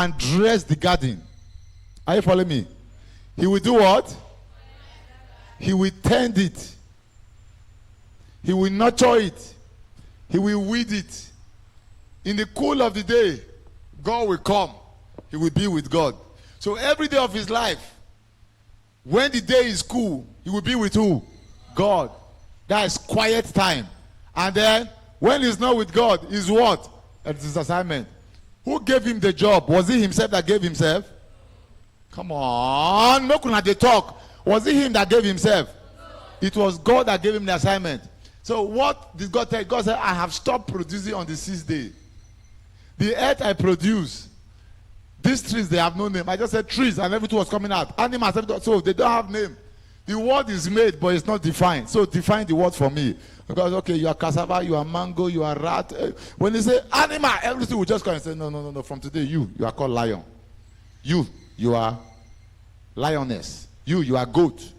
and dress the garden. Are you following me? He will do what? He will tend it. He will nurture it. He will weed it. In the cool of the day, God will come. He will be with God. So every day of his life, when the day is cool, he will be with who? God. That is quiet time. And then, when he's not with God, is what? It's his assignment. Who gave him the job? Was it himself that gave himself? Come on. No kuna they talk. Was it him that gave himself? It was God that gave him the assignment. So what did God tell? God said, I have stopped producing on the 6th day. The earth I produce, these trees, they have no name. I just said trees and everything was coming out. Animals, everything, so they don't have name. The word is made, but it's not defined. So define the word for me. Because, okay, you are cassava, you are mango, you are rat. When they say animal, everything will just come and say, no. From today, you are called lion. You are lioness. You are goat.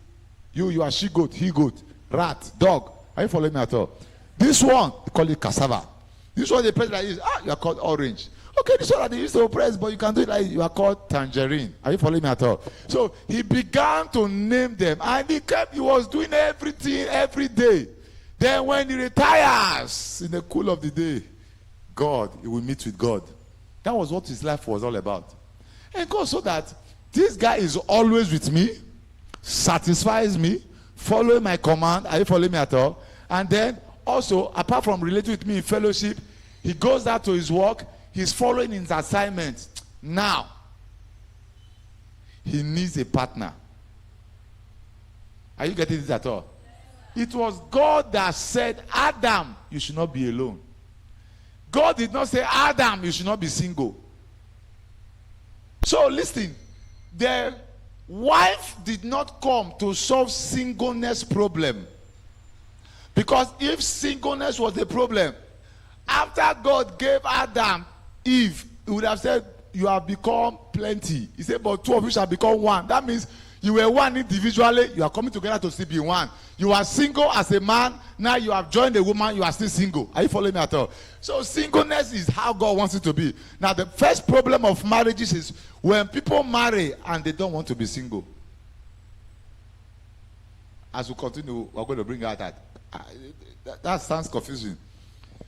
You are she-goat, he-goat, rat, dog. Are you following me at all? This one, they call it cassava. This one, they press like this. You are called orange. Okay, this one that they used to press, but you can do it like you are called tangerine. Are you following me at all? So he began to name them, and he was doing everything every day. Then when he retires in the cool of the day, he will meet with God. That was what his life was all about. And God saw that this guy is always with me, satisfies me, following my command. Are you following me at all? And then also, apart from relating with me in fellowship, he goes out to his work. He's following his assignment. Now, he needs a partner. Are you getting this at all? It was God that said, Adam, you should not be alone. God did not say, Adam, you should not be single. So listen, the wife did not come to solve singleness problem. Because if singleness was the problem, after God gave Adam Eve, he would have said, you have become plenty. He said, but two of you shall become one. That means you were one individually, you are coming together to still be one. You are single as a man, now you have joined a woman, you are still single. Are you following me at all? So singleness is how God wants it to be. Now the first problem of marriages is when people marry and they don't want to be single. As we continue, we're going to bring out that sounds confusing.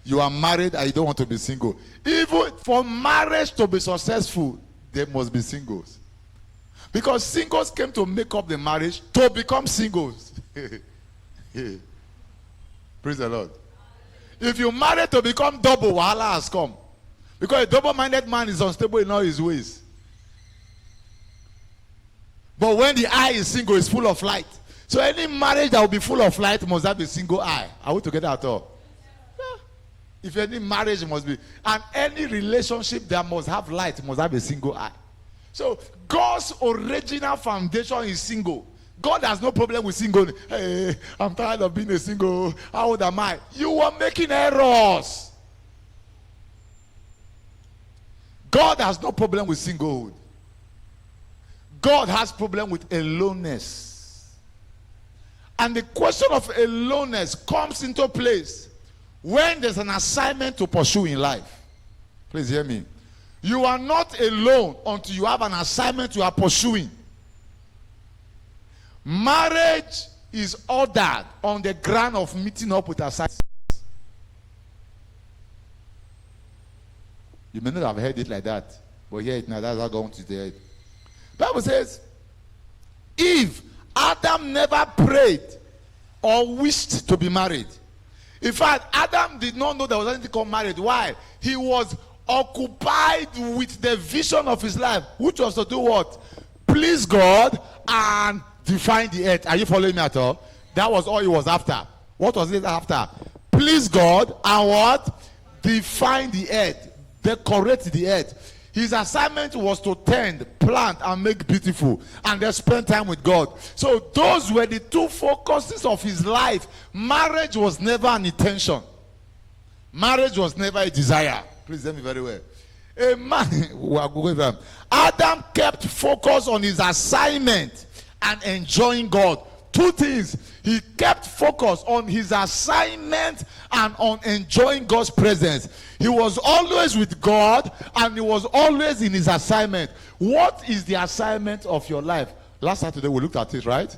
You are married and you don't want to be single. Even for marriage to be successful, there must be singles. Because singles came to make up the marriage to become singles. Praise the Lord. If you marry to become double, wahala has come. Because a double-minded man is unstable in all his ways. But when the eye is single, it's full of light. So any marriage that will be full of light must have a single eye. Are we together at all? Yeah. If any marriage must be, and any relationship that must have light must have a single eye. So God's original foundation is single. God has no problem with single. Hey, I'm tired of being a single. How old am I? You are making errors. God has no problem with singlehood. God has problem with aloneness. And the question of aloneness comes into place when there's an assignment to pursue in life. Please hear me. You are not alone until you have an assignment you are pursuing. Marriage is ordered on the ground of meeting up with assignments. You may not have heard it like that, but hear it now. That's how God wants you to hear it. The Bible says, Eve, Adam never prayed or wished to be married. In fact, Adam did not know there was anything called marriage. Why? He was occupied with the vision of his life, which was to do what? Please God and define the earth. Are you following me at all? That was all he was after. What was it after? Please God and what? Define the earth. Decorate the earth. His assignment was to tend, plant, and make beautiful, and then spend time with God. So those were the two focuses of his life. Marriage was never an intention. Marriage was never a desire. Please hear me very well. A man, Adam kept focus on his assignment and enjoying God two things. He kept focus on his assignment and on enjoying God's presence. He was always with God and he was always in his assignment. What is the assignment of your life? Last Saturday we looked at it, right?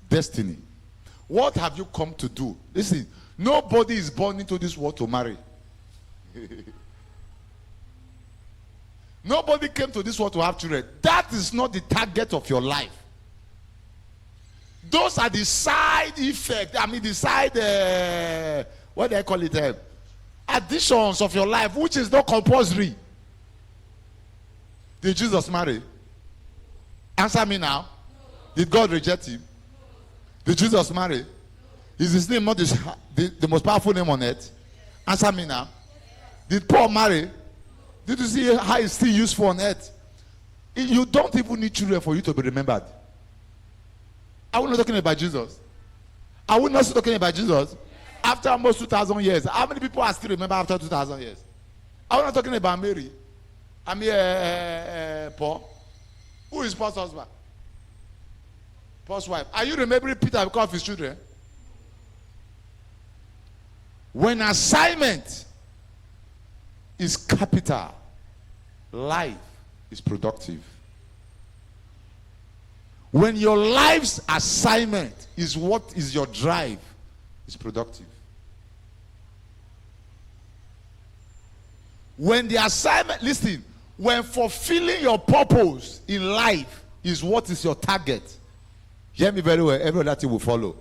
Destiny. What have you come to do? Listen, nobody is born into this world to marry. Nobody came to this world to have children. That is not the target of your life. Those are the side effects. I mean, the side, what do I call it? Additions of your life, which is not compulsory. Did Jesus marry? Answer me now. Did God reject him? Did Jesus marry? Is his name not the most powerful name on earth? Answer me now. Did Paul marry? Did you see how he's still useful on earth? You don't even need children for you to be remembered. Are we not talking about Jesus? Are we not talking about Jesus? After almost 2,000 years, how many people are still remembered after 2,000 years? Are we not talking about Mary? I mean, Paul. Who is Paul's husband? Paul's wife. Are you remembering Peter because of his children? When assignment is capital, life is productive. When your life's assignment is what is your drive, it's productive. When the assignment, listen, when fulfilling your purpose in life is what is your target, hear me very well, every other thing will follow.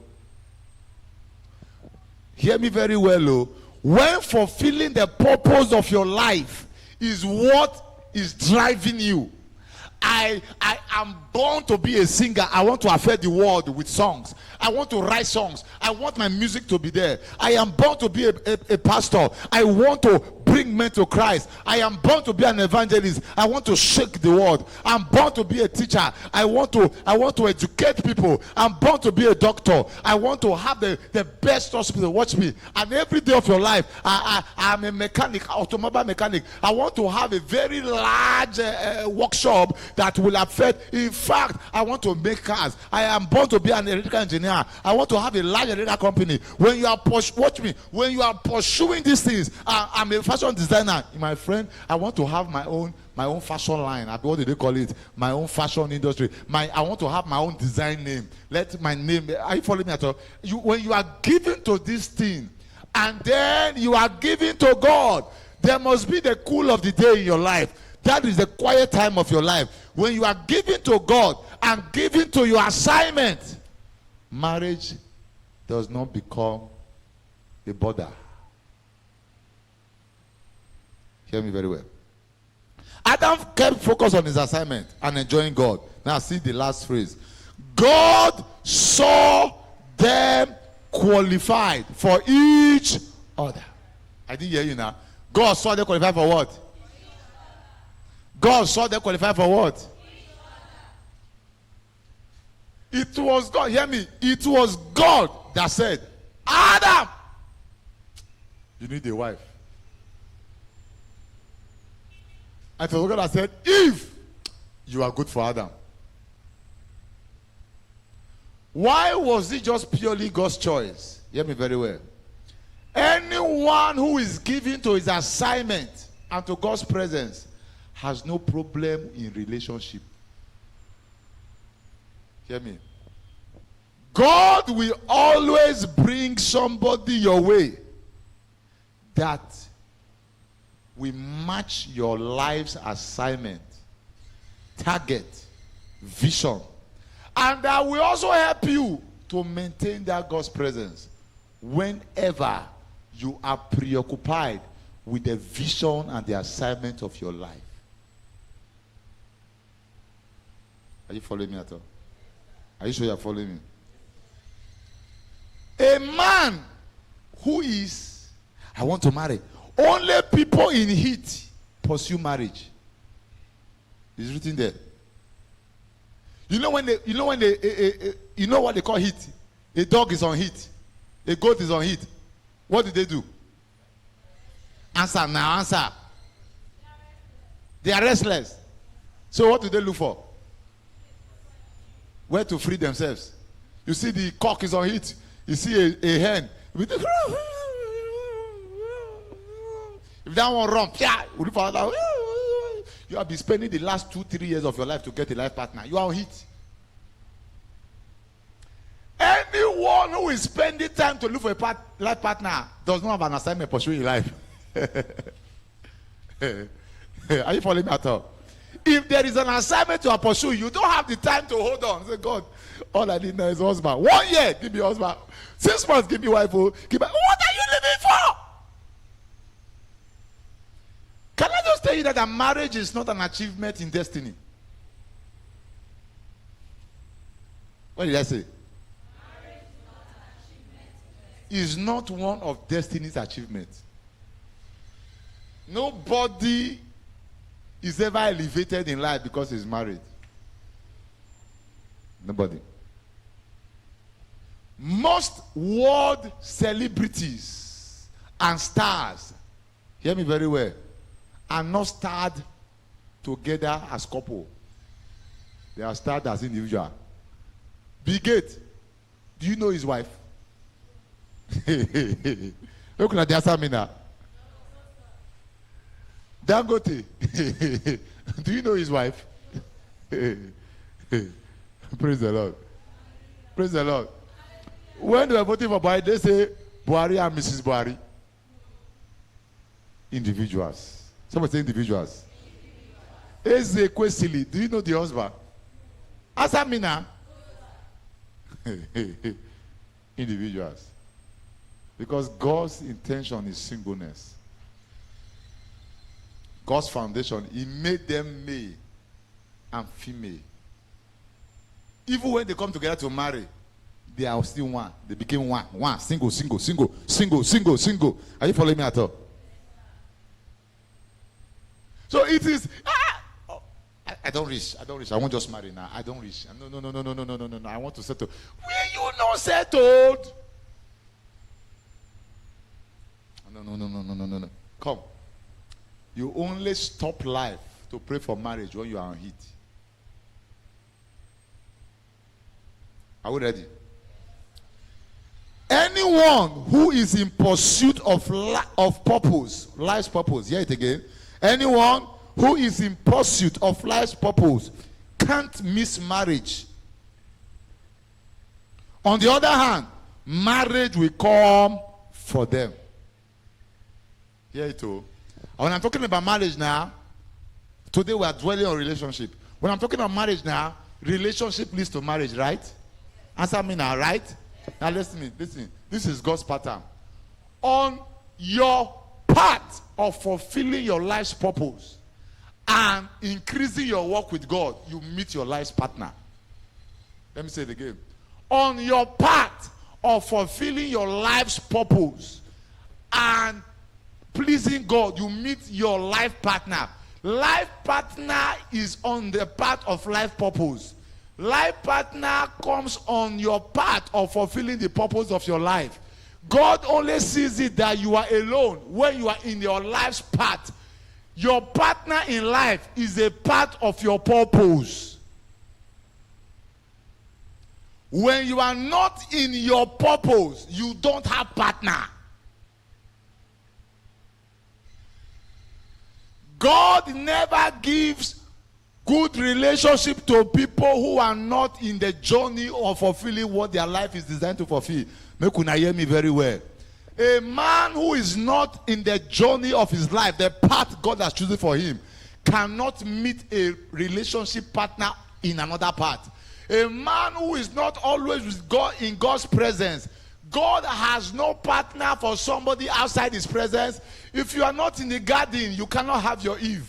Hear me very well, oh. When fulfilling the purpose of your life is what is driving you. I am born to be a singer. I want to affect the world with songs. I want to write songs. I want my music to be there. I am born to be a pastor. I want to bring men to Christ. I am born to be an evangelist. I want to shake the world. I'm born to be a teacher. I want to educate people. I'm born to be a doctor. I want to have the best hospital. Watch me. And every day of your life, I'm a mechanic, automobile mechanic. I want to have a very large workshop that will affect. In fact, I want to make cars. I am born to be an electrical engineer. I want to have a large electrical company. When you are watch me. When you are pursuing these things, I'm a fashion designer. My friend, I want to have my own fashion line. What do they call it? My own fashion industry. I want to have my own design name. Let my name. Are you following me at all? When you are giving to this thing, and then you are giving to God, there must be the cool of the day in your life. That is the quiet time of your life. When you are giving to God and giving to your assignment, marriage does not become a bother. Hear me very well. Adam kept focused on his assignment and enjoying God. Now see the last phrase. God saw them qualified for each other. I didn't hear you now. God saw them qualified for what? God saw them qualified for what? It was God. Hear me. It was God that said, Adam, you need a wife. And it was God that said, Eve, you are good for Adam. Why was it just purely God's choice? Hear me very well. Anyone who is given to his assignment and to God's presence has no problem in relationship. Hear me. God will always bring somebody your way that will match your life's assignment, target, vision. And that will also help you to maintain that God's presence whenever you are preoccupied with the vision and the assignment of your life. Are you following me at all? Are you sure you are following me? A man who is, I want to marry. Only people in heat pursue marriage. It's written there. You know what they call heat? A dog is on heat. A goat is on heat. What do they do? Answer now, answer. They are restless. So what do they look for? where to free themselves. You see the cock is on heat. You see a hen. If that one run, you have been spending the last 2-3 years of your life to get a life partner. You are on heat. Anyone who is spending time to look for a life partner does not have an assignment pursuing life. Are you following me at all? If there is an assignment to pursue, you don't have the time to hold on. Say, God, all I need now is husband. 1 year, give me husband. 6 months, give me wife. What are you living for? Can I just tell you that a marriage is not an achievement in destiny? What did I say? Is not one of destiny's achievements. Nobody is ever elevated in life because he's married. Nobody. Most world celebrities and stars, hear me very well, are not starred together as couple. They are starred as individual. Bill Gates, do you know his wife? Look at the answer me now. Dangote, do you know his wife? Praise the Lord. Praise the Lord. When they were voting for Buhari, they say Buhari and Mrs. Buhari. Individuals. Someone say individuals. Eze Kwesili, do you know the husband? Answer me now. Individuals. Because God's intention is singleness. God's foundation, he made them male and female. Even when they come together to marry, they are still one. They became one. One. Single. Are you following me at all? So it is. I don't reach. I won't just marry now. I don't reach. No. I want to settle. Will you not settled? No. Come. You only stop life to pray for marriage when you are on heat. Are we ready? Anyone who is in pursuit of purpose, life's purpose, hear it again. Anyone who is in pursuit of life's purpose can't miss marriage. On the other hand, marriage will come for them. Hear it too. When I'm talking about marriage now, today we are dwelling on relationship. When I'm talking about marriage now, relationship leads to marriage, right? Answer me now, right? Now listen. This is God's pattern. On your path of fulfilling your life's purpose and increasing your work with God, you meet your life's partner. Let me say it again. On your path of fulfilling your life's purpose and pleasing God, you meet your life partner. Life partner is on the path of life purpose. Life partner comes on your path of fulfilling the purpose of your life. God only sees it that you are alone when you are in your life's path. Your partner in life is a part of your purpose. When you are not in your purpose, you don't have partner. God never gives good relationship to people who are not in the journey of fulfilling what their life is designed to fulfill. Make una hear me very well. A man who is not in the journey of his life, the path God has chosen for him, cannot meet a relationship partner in another path. A man who is not always with God in God's presence, God has no partner for somebody outside his presence. If you are not in the garden, you cannot have your Eve.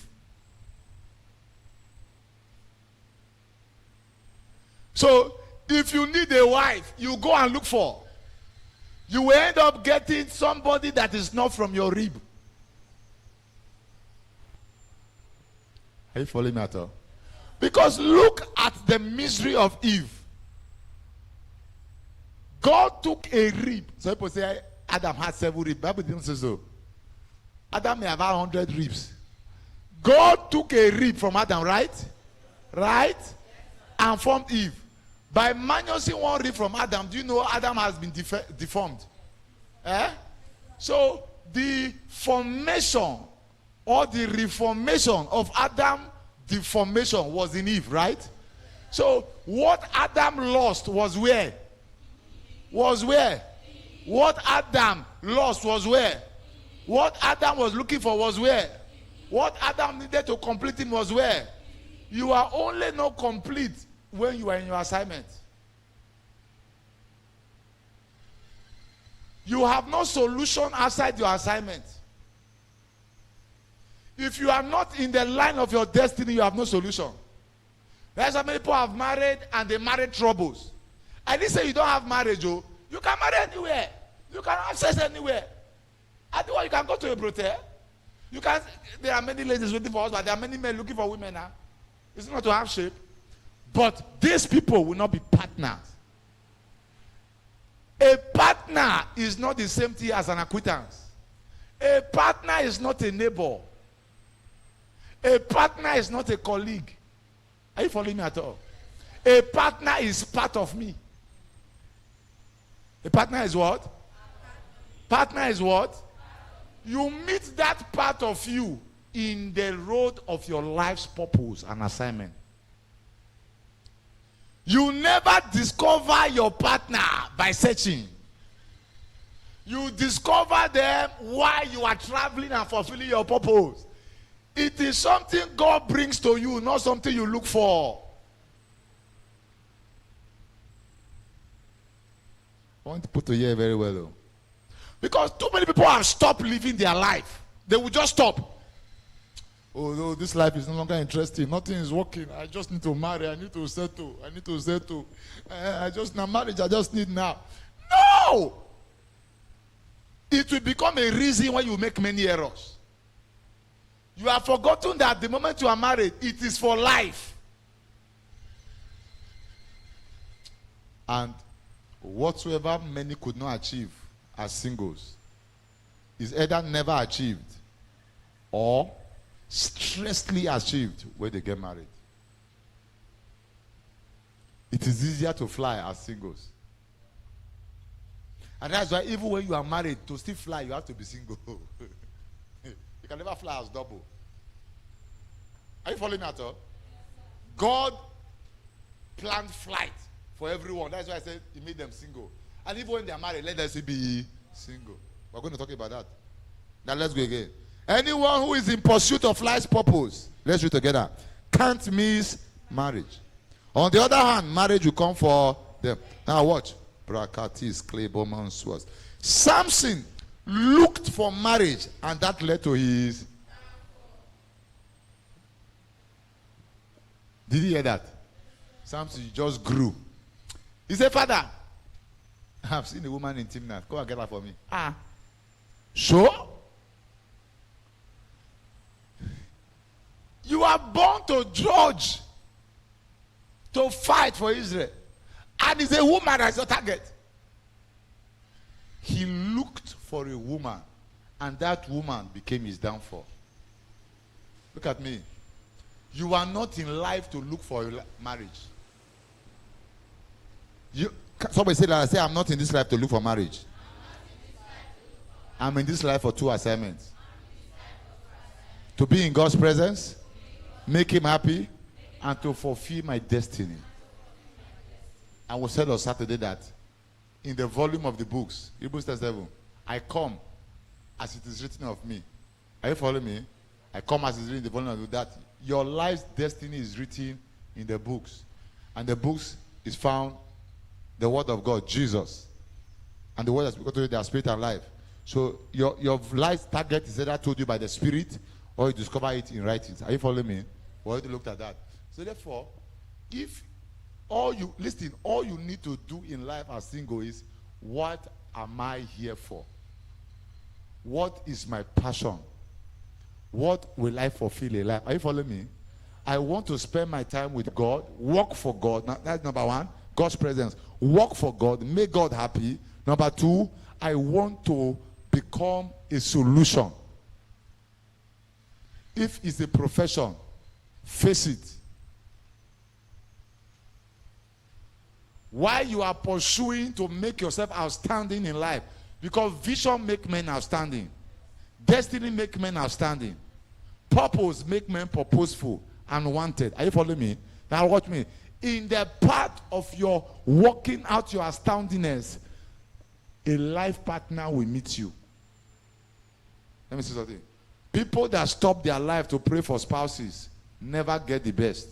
So, if you need a wife, you go and look for. You will end up getting somebody that is not from your rib. Are you following me at all? Because look at the misery of Eve. God took a rib. So people say Adam had 7 ribs. Bible didn't say so. Adam may have had 100 ribs. God took a rib from Adam, right? Right? And formed Eve. By minusing one rib from Adam, do you know Adam has been deformed? So the formation or the reformation of Adam, deformation was in Eve, right? So what Adam lost was where? Was where? What Adam lost was where? What Adam was looking for was where? What Adam needed to complete him was where? You are only not complete when you are in your assignment. You have no solution outside your assignment. If you are not in the line of your destiny, you have no solution. There's how many people have married and they married troubles. I didn't say you don't have marriage, oh. You can marry anywhere. You can have sex anywhere. Otherwise, you can go to a brothel. You can. There are many ladies waiting for us, but there are many men looking for women now. It's not to have shape. But these people will not be partners. A partner is not the same thing as an acquaintance. A partner is not a neighbor. A partner is not a colleague. Are you following me at all? A partner is part of me. A partner is what? Partner is what? You meet that part of you in the road of your life's purpose and assignment. You never discover your partner by searching. You discover them while you are traveling and fulfilling your purpose. It is something God brings to you, not something you look for. I want people to hear very well, though. Because too many people have stopped living their life. They will just stop. Oh, no, this life is no longer interesting. Nothing is working. I just need to marry. I need to settle. Now marriage, I just need now. No! It will become a reason why you make many errors. You have forgotten that the moment you are married, it is for life. And whatsoever many could not achieve as singles is either never achieved or stressfully achieved when they get married. It is easier to fly as singles. And that's why even when you are married, to still fly, you have to be single. You can never fly as double. Are you following at all? God planned flight for everyone. That's why I said he made them single. And even when they are married, let them still be single. We're going to talk about that. Now let's go again. Anyone who is in pursuit of life's purpose, let's read together, can't miss marriage. On the other hand, marriage will come for them. Now watch. Brakatis, clay, bowman, swords. Samson looked for marriage, and that led to his. Did you hear that? Samson just grew. He said, Father, I've seen a woman in Timnath. Go and get her for me. Sure? You are born to judge, to fight for Israel. And it's a woman as your target. He looked for a woman, and that woman became his downfall. Look at me. You are not in life to look for a marriage. Somebody said that. I say, I'm not in this life to look for marriage. I'm in this life for two assignments. To be in God's presence, make him happy, and to fulfill my destiny. I was said on Saturday that in the volume of the books, Hebrews 7, I come as it is written of me. Are you following me? I come as it is written in the volume of that. Your life's destiny is written in the books. And the books is found the word of God, Jesus. And the word has become their spirit and life. So your life's target is either told you by the spirit or you discover it in writings. Are you following me? We already looked at that. So therefore, if all you need to do in life as single is, what am I here for? What is my passion? What will I fulfill in life? Are you following me? I want to spend my time with God, work for God. Now, that's number one, God's presence. Work for God, make God happy. Number two, I want to become a solution. If it's a profession, face it. Why you are pursuing to make yourself outstanding in life? Because vision make men outstanding. Destiny make men outstanding. Purpose make men purposeful and wanted. Are you following me? Now watch me. In the part of your working out your astoundingness, a life partner will meet you. Let me say something. People that stop their life to pray for spouses never get the best.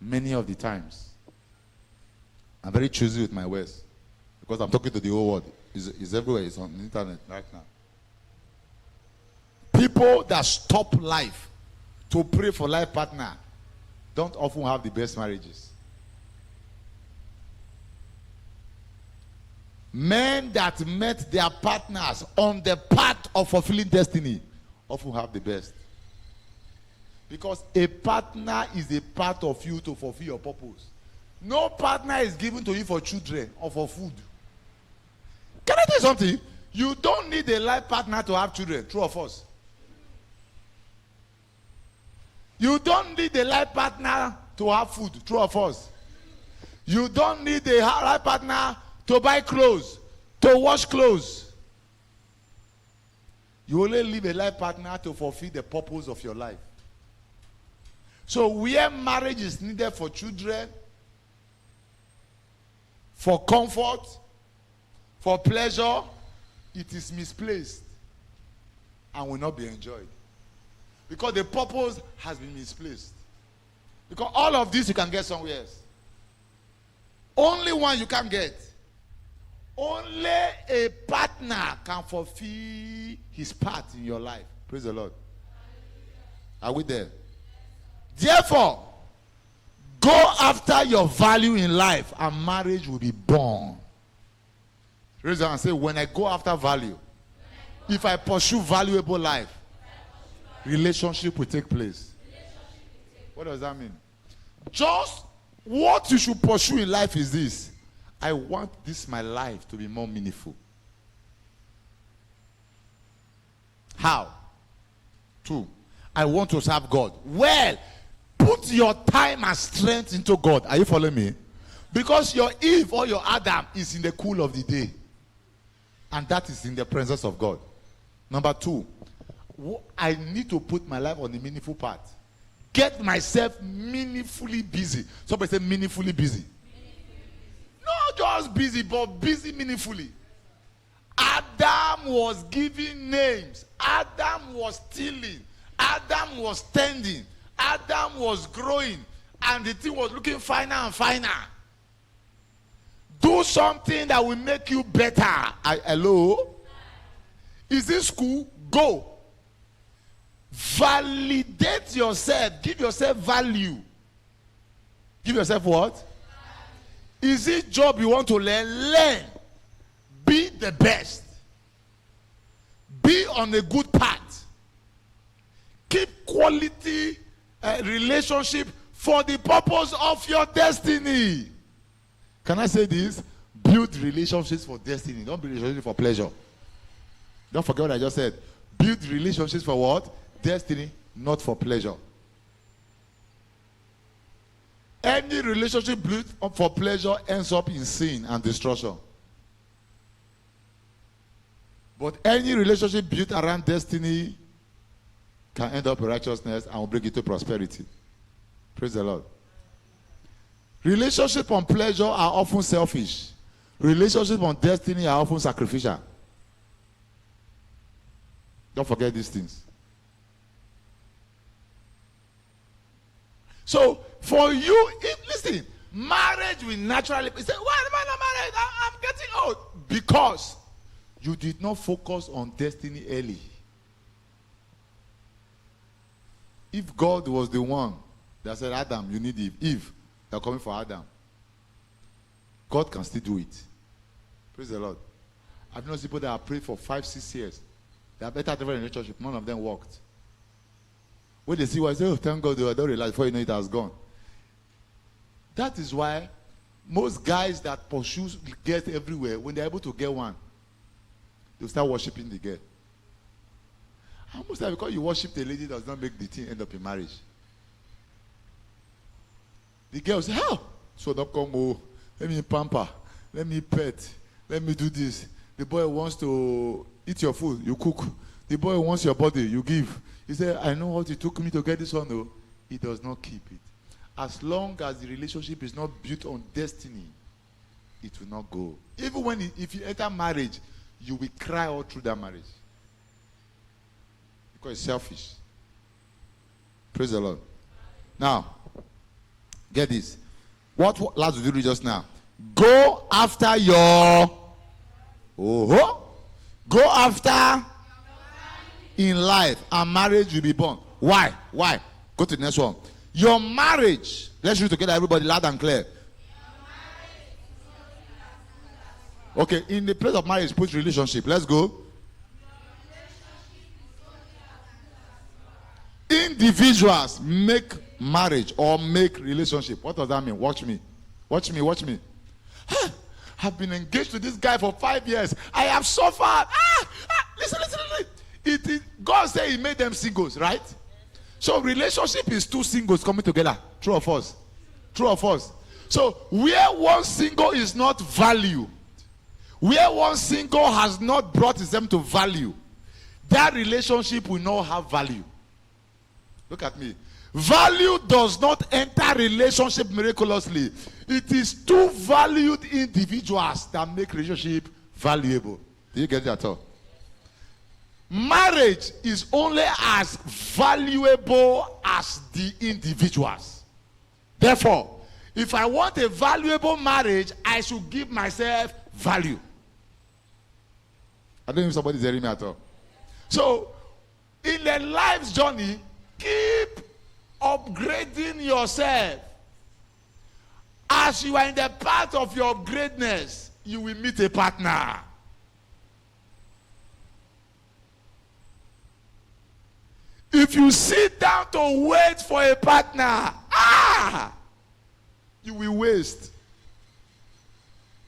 Many of the times. I'm very choosy with my words because I'm talking to the whole world. It's everywhere. It's on the internet right now. People that stop life to pray for life partner don't often have the best marriages. Men that met their partners on the path of fulfilling destiny often have the best. Because a partner is a part of you to fulfill your purpose. No partner is given to you for children or for food. Can I tell you something? You don't need a life partner to have children. True or false? You don't need a life partner to have food. True or false? You don't need a life partner to buy clothes, to wash clothes. You only leave a life partner to fulfill the purpose of your life. So where marriage is needed for children, for comfort, for pleasure, it is misplaced and will not be enjoyed. Because the purpose has been misplaced. Because all of this you can get somewhere else. Only one you can get. Only a partner can fulfill his part in your life. Praise the Lord. Are we there? Therefore, go after your value in life and marriage will be born. Raise your hand and say, when I go after value, if I pursue valuable life, relationship will take place. What does that mean? Just what you should pursue in life is this. I want this my life to be more meaningful. How? 2, I want to serve God. Well, put your time and strength into God. Are you following me? Because your Eve or your Adam is in the cool of the day. And that is in the presence of God. Number 2, I need to put my life on the meaningful part. Get myself meaningfully busy. Somebody say meaningfully busy. Not just busy, but busy meaningfully. Adam was giving names. Adam was stealing. Adam was standing. Adam was growing. And the thing was looking finer and finer. Do something that will make you better. Hello? Is this school? Go. Validate yourself. Give yourself value. Give yourself what? Is it job you want to learn? Learn. Be the best. Be on a good path. Keep quality relationship for the purpose of your destiny. Can I say this? Build relationships for destiny. Don't build relationships for pleasure. Don't forget what I just said. Build relationships for what? Destiny, not for pleasure. Any relationship built for pleasure ends up in sin and destruction. But any relationship built around destiny can end up in righteousness and will bring you to prosperity. Praise the Lord. Relationships on pleasure are often selfish. Relationships on destiny are often sacrificial. Don't forget these things. So, for you, listen, marriage will naturally say, why am I not married? I'm getting old. Because you did not focus on destiny early. If God was the one that said, Adam, you need Eve, they're coming for Adam. God can still do it. Praise the Lord. I've known people that have prayed for 5-6 years. They are better at every relationship. None of them worked. When they see what I say, oh, thank God they don't realize before you know it has gone. That is why most guys that pursue girls everywhere, when they're able to get one, they'll start worshiping the girl. And most times, because you worship the lady, does not make the thing end up in marriage. The girl will say, how? So don't come, oh, Let me pamper. Let me pet. Let me do this. The boy wants to eat your food, you cook. The boy wants your body, you give. He said, I know what it took me to get this one, though. He does not keep it. As long as the relationship is not built on destiny, it will not go. Even when, if you enter marriage, you will cry all through that marriage. Because it's selfish. Praise the Lord. Now, get this. What last did you read just now? Go after your... Go after in life, and marriage will be born. Why? Why? Go to the next one. Your marriage. Let's read together, everybody, loud and clear. Okay, in the place of marriage, put relationship. Let's go. Individuals make marriage or make relationship. What does that mean? Watch me. Watch me. Watch me. I've been engaged to this guy for 5 years. I have suffered. Listen. God said he made them singles, right? So relationship is two singles coming together. True or false? True or false? So where one single is not valued, where one single has not brought them to value, that relationship will not have value. Look at me. Value does not enter relationship miraculously. It is two valued individuals that make relationship valuable. Do you get it at all? Marriage is only as valuable as the individuals. Therefore, if I want a valuable marriage, I should give myself value. I don't know if somebody's hearing me at all. So, in the life's journey, keep upgrading yourself. As you are in the path of your greatness, you will meet a partner. If you sit down to wait for a partner, you will waste.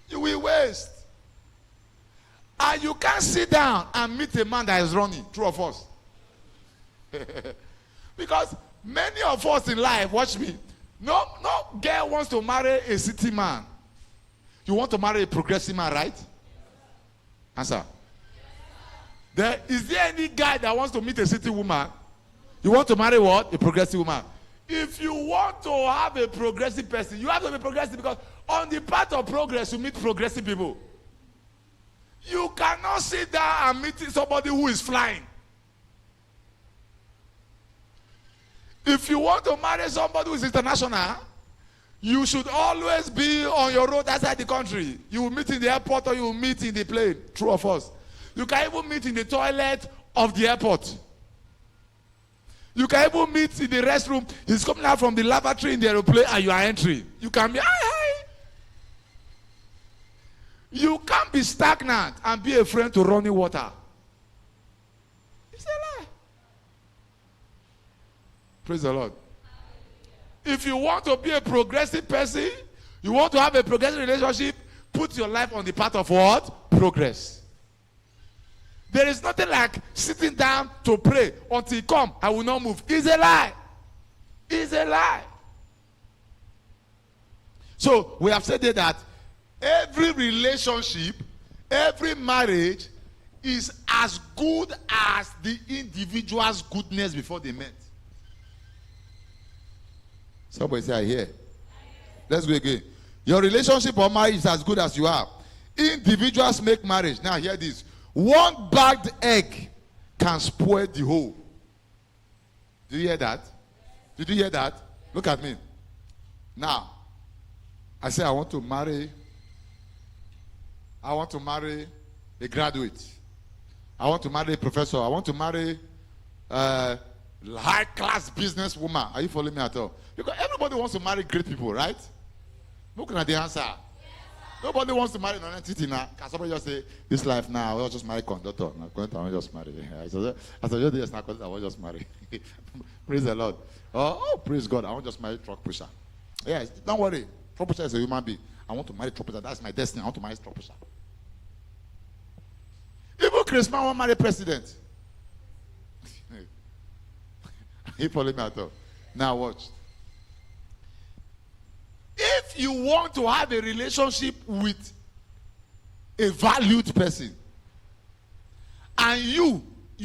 You will waste. And you can't sit down and meet a man that is running. True or false? Because many of us in life, watch me, no girl wants to marry a city man. You want to marry a progressive man, right? Answer. Is there any guy that wants to meet a city woman? You want to marry what? A progressive woman. If you want to have a progressive person, you have to be progressive, because on the path of progress, you meet progressive people. You cannot sit down and meet somebody who is flying. If you want to marry somebody who is international, you should always be on your road outside the country. You will meet in the airport or you will meet in the plane. True or false? You can even meet in the toilet of the airport. You can even meet in the restroom. He's coming out from the lavatory in the aeroplane and you are entering. You can be, hi. You can't be stagnant and be a friend to running water. It's a lie. Praise the Lord. If you want to be a progressive person, you want to have a progressive relationship, put your life on the path of what? Progress. There is nothing like sitting down to pray until you come, I will not move. It's a lie. It's a lie. So we have said that every relationship, every marriage is as good as the individual's goodness before they met. Somebody say, I hear. Let's go again. Your relationship or marriage is as good as you are. Individuals make marriage. Now hear this. One bagged egg can spoil the whole. Did you hear that? Did you hear that? Look at me. Now, I say I want to marry a graduate. I want to marry a professor. I want to marry a high-class businesswoman. Are you following me at all? Because everybody wants to marry great people, right? Looking at the answer. Nobody wants to marry an entity now. Can somebody just say, this life now, I'll just marry conductor. Now, conductor, I will just marry. I said, yes, now, conductor, I will just marry. Praise the Lord. Oh, praise God, I won't just marry truck pusher. Yes, don't worry. Truck pusher is a human being. I want to marry truck pusher. That's my destiny. I want to marry truck pusher. Even Christmas won't marry president. He followed me at all. Now watch. If If you want to have a relationship with a valued person, and you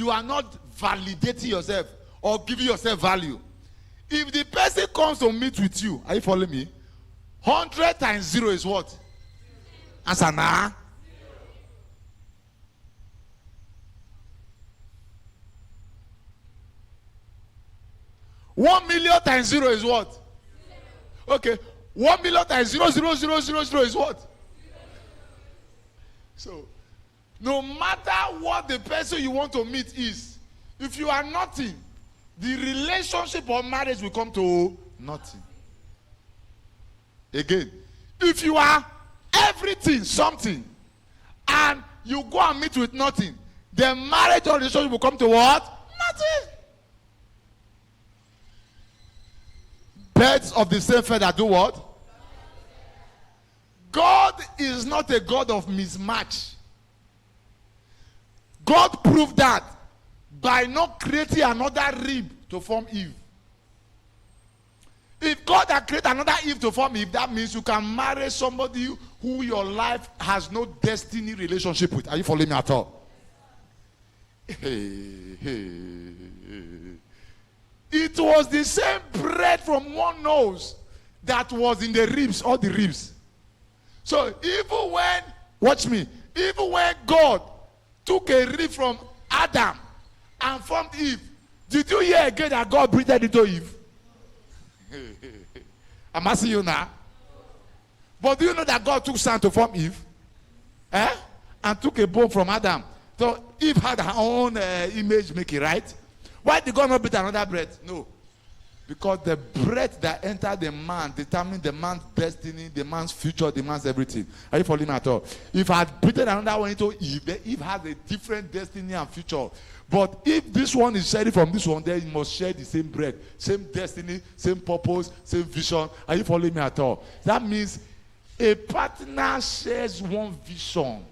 are not validating yourself or giving yourself value, if the person comes to meet with you, are you following me? 100 times 0 is what? Answer now. One million times 0 is what? Okay. 1 million times 0,0,0,0,0 is what? So, no matter what the person you want to meet is, if you are nothing, the relationship or marriage will come to nothing. Again, if you are everything, something, and you go and meet with nothing, the marriage or relationship will come to what? Nothing. Birds of the same feather do what? God is not a God of mismatch. God proved that by not creating another rib to form Eve. If God had created another Eve to form Eve, that means you can marry somebody who your life has no destiny relationship with. Are you following me at all? It was the same bread from one nose that was in the ribs, all the ribs. So even when, watch me, even when God took a rib from Adam and formed Eve, did you hear again that God breathed into Eve? I'm asking you now. But do you know that God took sand to form Eve? And took a bone from Adam. So Eve had her own image making, right? Why did God not breathe another breath? No. Because the breath that entered the man determined the man's destiny, the man's future, the man's everything. Are you following me at all? If I had breathed another one into Eve, then Eve has a different destiny and future. But if this one is sharing from this one, then it must share the same breath, same destiny, same purpose, same vision. Are you following me at all? That means a partner shares one vision.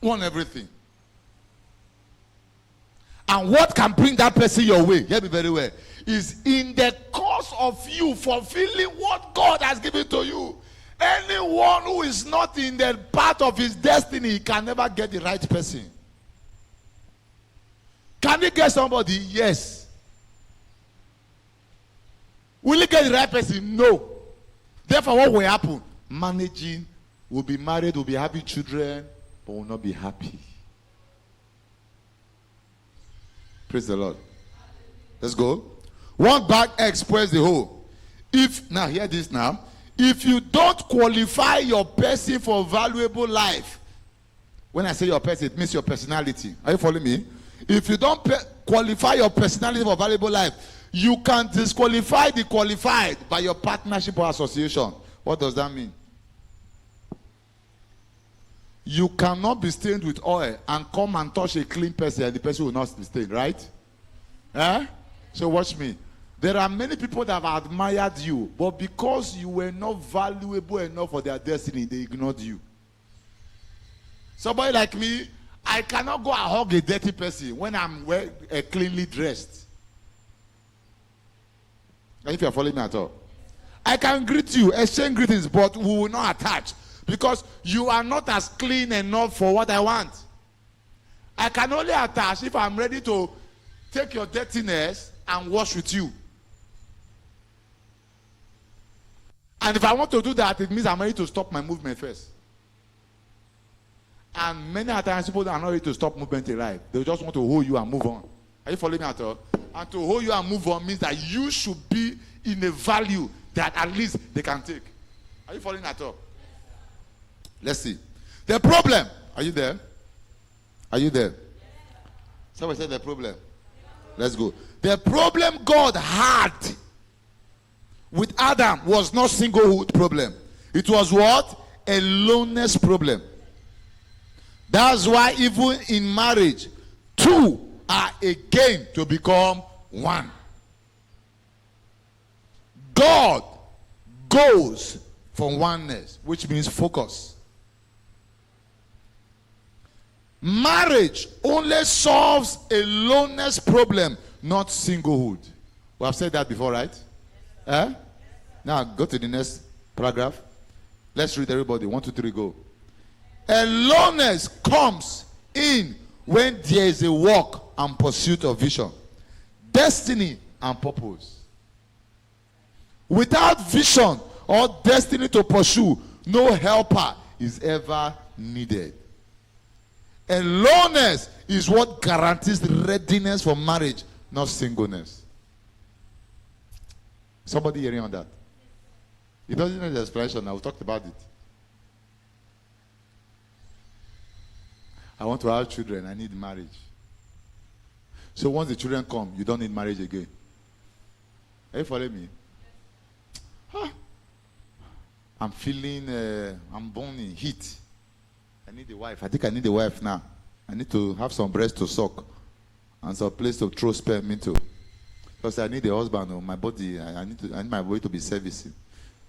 One everything. And what can bring that person your way, hear me very well, is in the course of you fulfilling what God has given to you. Anyone who is not in the path of his destiny can never get the right person. Can he get somebody? Yes. Will he get the right person? No. Therefore, what will happen? Managing, will be married, will be having children, but will not be happy. Praise the Lord. Let's go. One bag express the whole. If, now hear this now. If you don't qualify your person for valuable life, when I say your person, it means your personality. Are you following me? If you don't qualify your personality for valuable life, you can disqualify the qualified by your partnership or association. What does that mean? You cannot be stained with oil and come and touch a clean person and the person will not be stained, right? So watch me. There are many people that have admired you, but because you were not valuable enough for their destiny, they ignored you. Somebody like me, I cannot go and hug a dirty person when I'm cleanly dressed. If you are following me at all. I can greet you, exchange greetings, but we will not attach. Because you are not as clean enough for what I want. I can only attach if I'm ready to take your dirtiness and wash with you. And if I want to do that, it means I'm ready to stop my movement first. And many times people are not ready to stop movement in life. They just want to hold you and move on. Are you following me at all? And to hold you and move on means that you should be in a value that at least they can take. Are you following at all? Let's see. The problem. Are you there? Are you there? Somebody said the problem. Let's go. The problem God had with Adam was not singlehood problem. It was what? A loneliness problem. That's why even in marriage, two are again to become one. God goes for oneness, which means focus. Marriage only solves a loneliness problem, not singlehood. We have said that before, right? Eh? Now go to the next paragraph. Let's read everybody. 1, 2, 3, go. Aloneness comes in when there is a work and pursuit of vision, destiny, and purpose. Without vision or destiny to pursue, no helper is ever needed. Aloneness is what guarantees readiness for marriage, not singleness. Somebody hearing on that? It doesn't need explanation now. We talked about it. I want to have children. I need marriage. So once the children come, you don't need marriage again. Are you following me? Huh. I'm feeling, I'm burning heat. I need a wife. I think I need a wife now. I need to have some breast to suck and some place to throw sperm into. Because I need a husband or my body. I need my body to be servicing.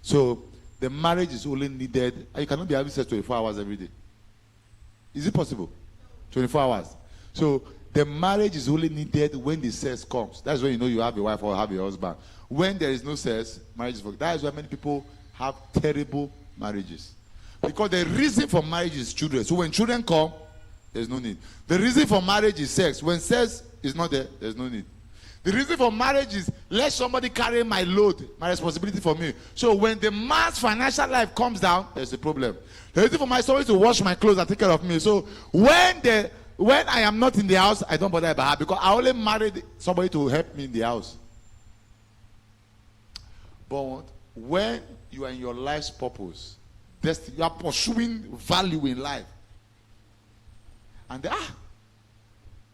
So the marriage is only needed. You cannot be having sex 24 hours every day. Is it possible? 24 hours. So the marriage is only needed when the sex comes. That's when you know you have a wife or have a husband. When there is no sex, marriage is for. That is why many people have terrible marriages. Because the reason for marriage is children. So when children come, there's no need. The reason for marriage is sex. When sex is not there, there's no need. The reason for marriage is let somebody carry my load, my responsibility for me. So when the man's financial life comes down, there's a problem. The reason for my somebody to wash my clothes and take care of me. So when I am not in the house, I don't bother about her because I only married somebody to help me in the house. But when you are in your life's purpose, destiny, you are pursuing value in life. And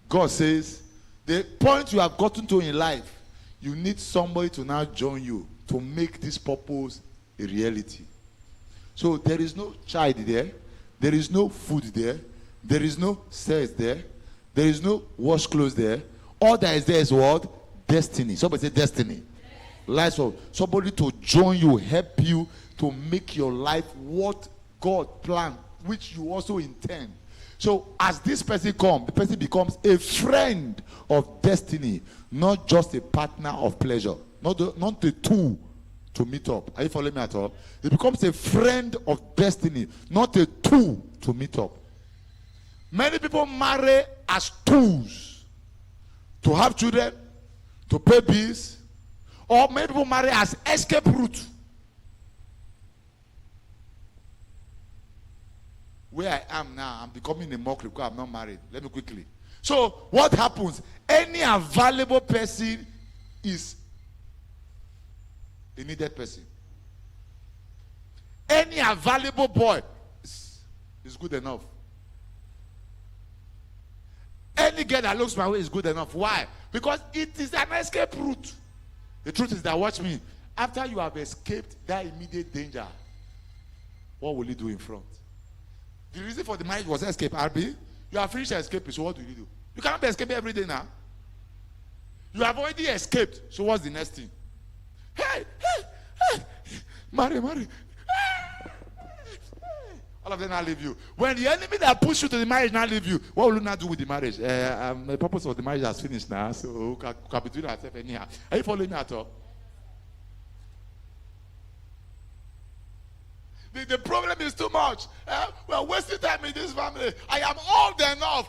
God says, the point you have gotten to in life, you need somebody to now join you to make this purpose a reality. So there is no child there. There is no food there. There is no sex there. There is no wash clothes there. All that is there is what? Destiny. Somebody say destiny. Life of somebody to join you, help you to make your life what God planned, which you also intend. So as this person comes, the person becomes a friend of destiny, not just a partner of pleasure, not a tool to meet up. Are you following me at all? It becomes a friend of destiny, not a tool to meet up. Many people marry as tools to have children, to pay bills, or many people marry as escape route. Where I am now, I'm becoming a mockery because I'm not married. Let me quickly. So what happens? Any available person is a needed person. Any available boy is good enough. Any girl that looks my way is good enough. Why? Because it is an escape route. The truth is that, watch me, after you have escaped that immediate danger, what will you do in front? The reason for the marriage was escape, RB. You have finished escaping, so what do? You cannot be escaping every day now. You have already escaped, so what's the next thing? Hey, marry. All of them now leave you. When the enemy that pushed you to the marriage now leave you, what will you now do with the marriage? The purpose of the marriage has finished now, so we can be doing ourselves anyhow. Are you following me at all? The problem is too much. We are wasting time in this family. I am old enough.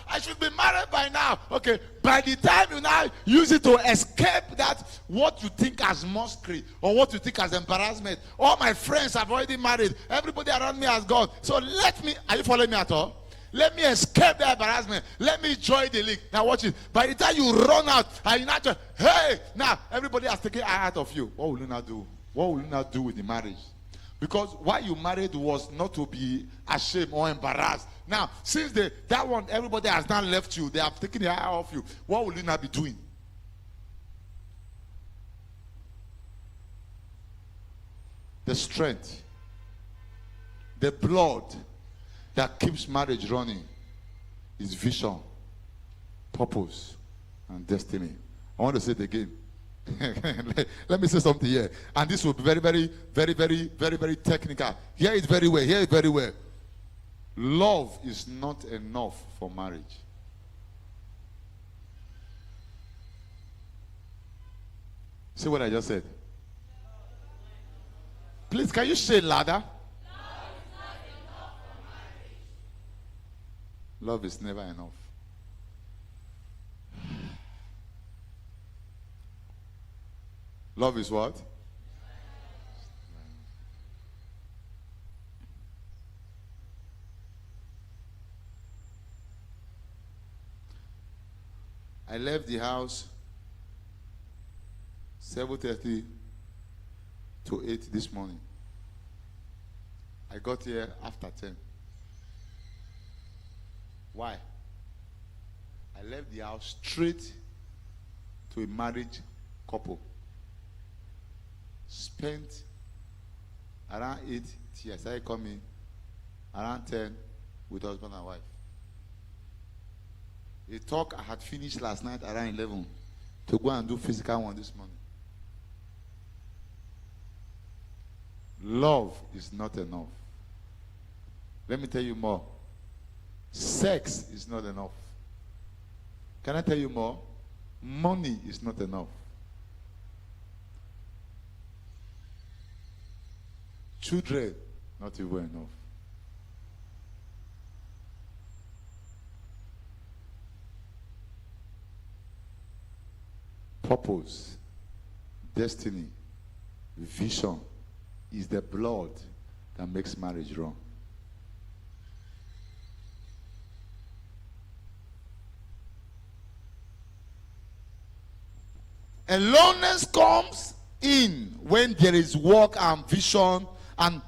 I should be married by now. Okay, by the time you now use it to escape that, what you think as mockery or what you think as embarrassment. All my friends have already married. Everybody around me has gone. So let me, are you following me at all? Let me escape the embarrassment. Let me join the league. Now watch it. By the time you run out, and you not just, hey, now everybody has taken eye out of you. What will you now do? What will you now do with the marriage? Because why you married was not to be ashamed or embarrassed. Now, since that one, everybody has now left you, they have taken the eye off you, what will you now be doing? The strength, the blood that keeps marriage running is vision, purpose, and destiny. I want to say it again. Let me say something here, and this will be very, very, very, very, very, very technical. Hear it very well. Love is not enough for marriage. See what I just said? Please, can you say it louder? Love is never enough. Love is what? I left the house 7:30 to 8 this morning. I got here after 10. Why? I left the house straight to a married couple. Spent around 8 years. I coming around 10 with husband and wife. A talk I had finished last night around 11 to go and do physical one this morning. Love is not enough. Let me tell you more. Sex is not enough. Can I tell you more? Money is not enough. Children, not even enough. Purpose, destiny, vision is the blood that makes marriage wrong. Aloneness comes in when there is work and vision, and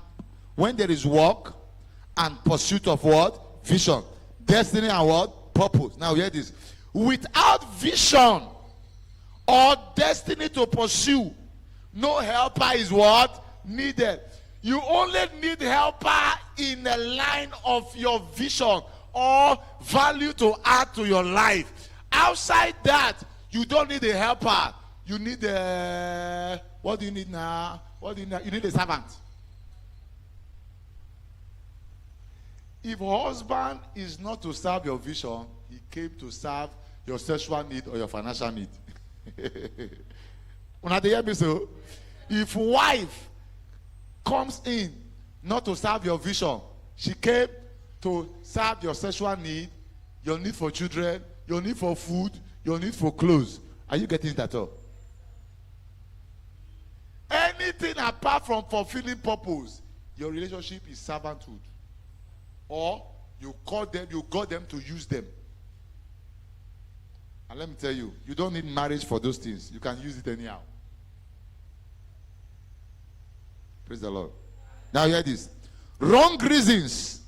when there is work and pursuit of what? Vision. Destiny and what? Purpose. Now hear this. Without vision or destiny to pursue, no helper is what? Needed. You only need helper in the line of your vision or value to add to your life. Outside that, you don't need a helper. You need a, what do you need now? What do you need? You need a servant. If a husband is not to serve your vision, he came to serve your sexual need or your financial need. When they hear me so, if wife comes in not to serve your vision, she came to serve your sexual need, your need for children, your need for food, your need for clothes. Are you getting it at all? Anything apart from fulfilling purpose, your relationship is servanthood. Or you got them to use them. And let me tell you, you don't need marriage for those things. You can use it anyhow. Praise the Lord. Now hear this. Wrong reasons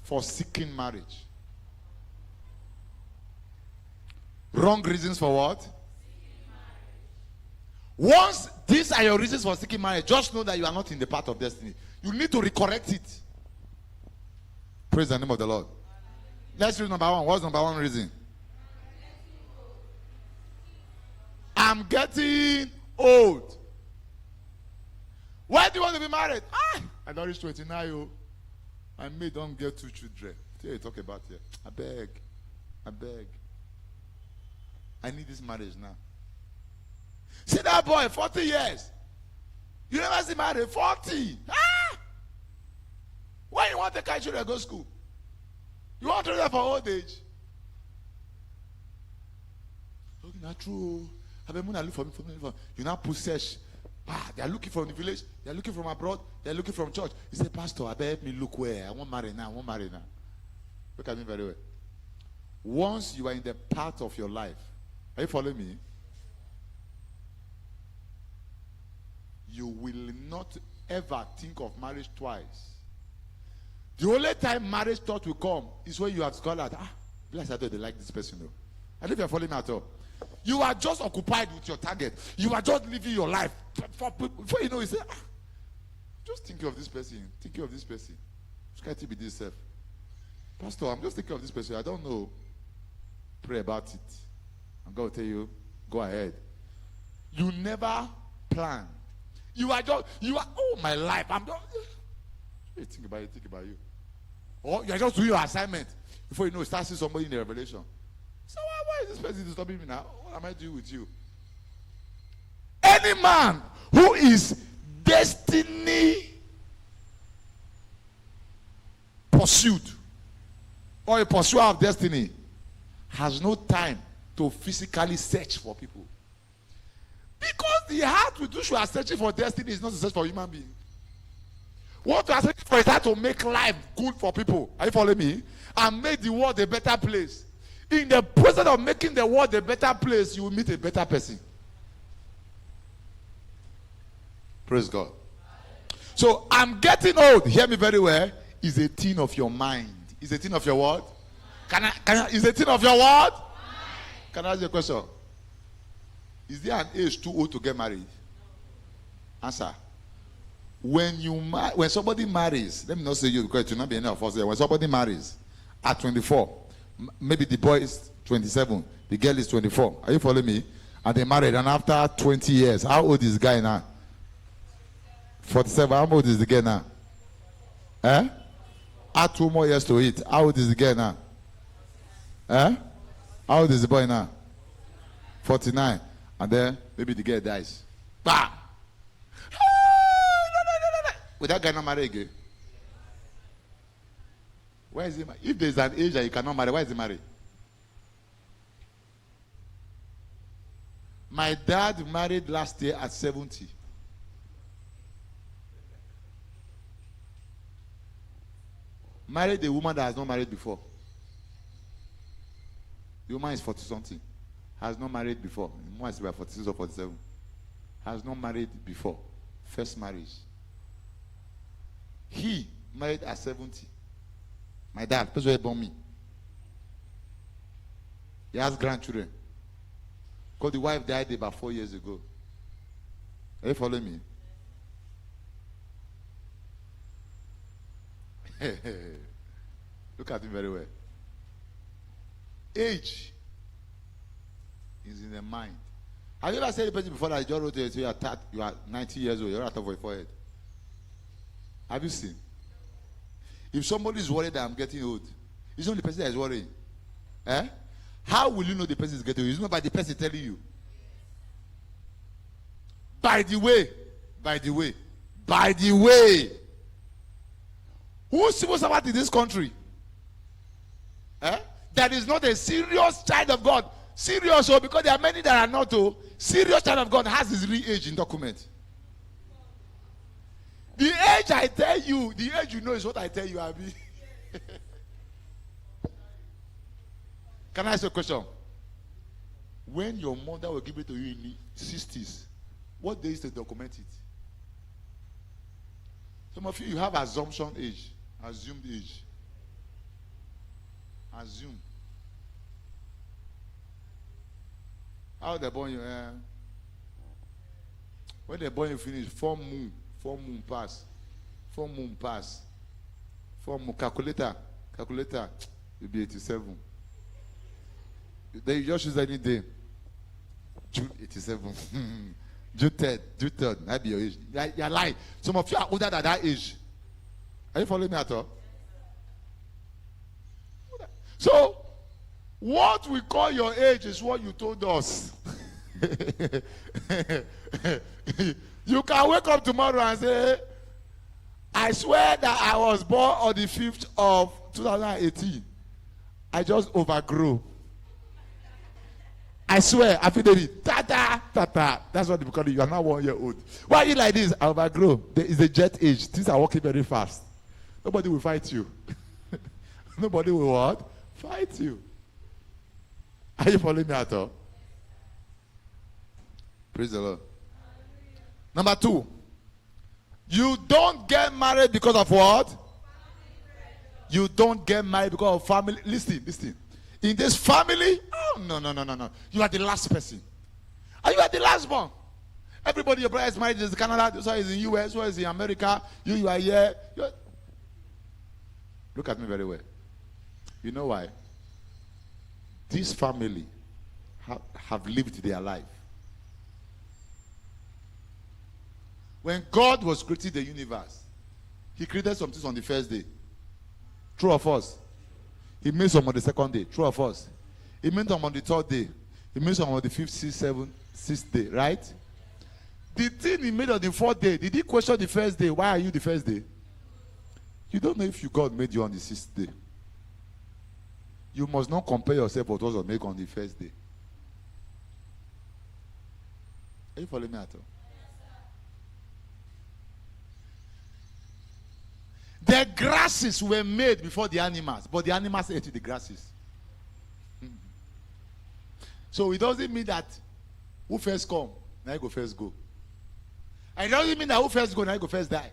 for seeking marriage. Wrong reasons for what? Once these are your reasons for seeking marriage, just know that you are not in the path of destiny. You need to recorrect it. Praise the name of the Lord. Let's read number one. What's number one reason? I'm getting old. Why do you want to be married? I don't reach 29. Oh. My mate don't get 2 children. What are you talking about here? I beg. I need this marriage now. See that boy, 40 years. You never see married, 40. Why you want to carry children to go to school? You want to do that for old age? Okay, not true. Look for me. You now put search. They are looking from the village. They are looking from abroad. They are looking from church. He said, Pastor, I beg me look where. I won't marry now. Look at me very well. Once you are in the path of your life, are you following me? You will not ever think of marriage twice. The only time marriage thought will come is when you have discovered that, bless I don't like this person. No. I don't know if you're following me at all. You are just occupied with your target. You are just living your life. Before you know, you say, just thinking of this person. Can't it be this self? Pastor, I'm just thinking of this person. I don't know. Pray about it. I'm going to tell you, go ahead. You never plan. You are, oh, my life. I'm just, think about you. Or you are just doing your assignment. Before you know, you start seeing somebody in the revelation. So why is this person disturbing me now? What am I doing with you? Any man who is destiny pursued or a pursuer of destiny has no time to physically search for people. Because the heart with which you are searching for destiny is not to search for human being. What you are searching for is how to make life good for people. Are you following me? And make the world a better place. In the process of making the world a better place, you will meet a better person. Praise God. So, I'm getting old. Hear me very well. Is a thing of your mind. Is a thing of your what? Is a thing of your what? Mind. Can I ask you a question? Is there an age too old to get married? Answer. When somebody marries, let me not say you because it will not be any of us there. When somebody marries at 24, maybe the boy is 27, the girl is 24. Are you following me? And they married, and after 20 years, how old is the guy now? 47. How old is the girl now? Eh? Add 2 more years to it. How old is the girl now? Eh? How old is the boy now? 49. And then maybe the girl dies. Bam! Will that guy not marry again? Why is he married? If there's an age that you cannot marry, why is he married? My dad married last year at 70. Married a woman that has not married before. The woman is 40-something. Has not married before. The woman is about 46 or 47. Has not married before. First marriage. He married at 70. My dad, person who born me. He has grandchildren. Because the wife died about 4 years ago. Are you following me? Look at him very well. Age is in the mind. Have you ever said the person before that I just wrote to you, you are 90 years old, you're out of your forehead? Have you seen? If somebody is worried that I'm getting old, it's not the person that is worrying. Eh? How will you know the person is getting old? It's not by the person telling you. By the way, who's civil servant in this country? Eh? That is not a serious child of God. Serious, because there are many that are not. Serious child of God has his real age in document. The age I tell you, the age you know is what I tell you, Abi. Can I ask you a question? When your mother will give it to you in the 60s, what day is to document it? Some of you have assumption age, assumed age. Assume. How they born you? When they born you finish, 4 moon pass. 4 moon pass. 4 moon calculator, you'll be 87. Then you just choose any day. June 87. June 3rd, that'd be your age. You're lying. Some of you are older than that age. Are you following me at all? So, what we call your age is what you told us. You can wake up tomorrow and say, I swear that I was born on the 5th of 2018. I just overgrew. I swear, affidavit, ta-ta. That's what they call it. You are now 1 year old. Why are you like this? I overgrew. There is a jet age. Things are working very fast. Nobody will fight you. Nobody will what? Fight you. Are you following me at all? Praise the Lord. Number 2. You don't get married because of what? You don't get married because of family. Listen. In this family, no. You are the last person. And you are the last one. Everybody, your brother is married in Canada, so is in US, so is in America. You are here. Look at me very well. You know why? This family have lived their life. When God was creating the universe, He created some things on the first day. True or false? He made some on the second day. True or false? He made some on the third day. He made some on the fifth, sixth, seventh, sixth day. Right? The thing he made on the fourth day, did he question the first day? Why are you the first day? You don't know if God made you on the sixth day. You must not compare yourself with what was made on the first day. Are you following me at all? The grasses were made before the animals, but the animals ate the grasses. So it doesn't mean that who first come, now you go first go. And it doesn't mean that who first go, now you go first die.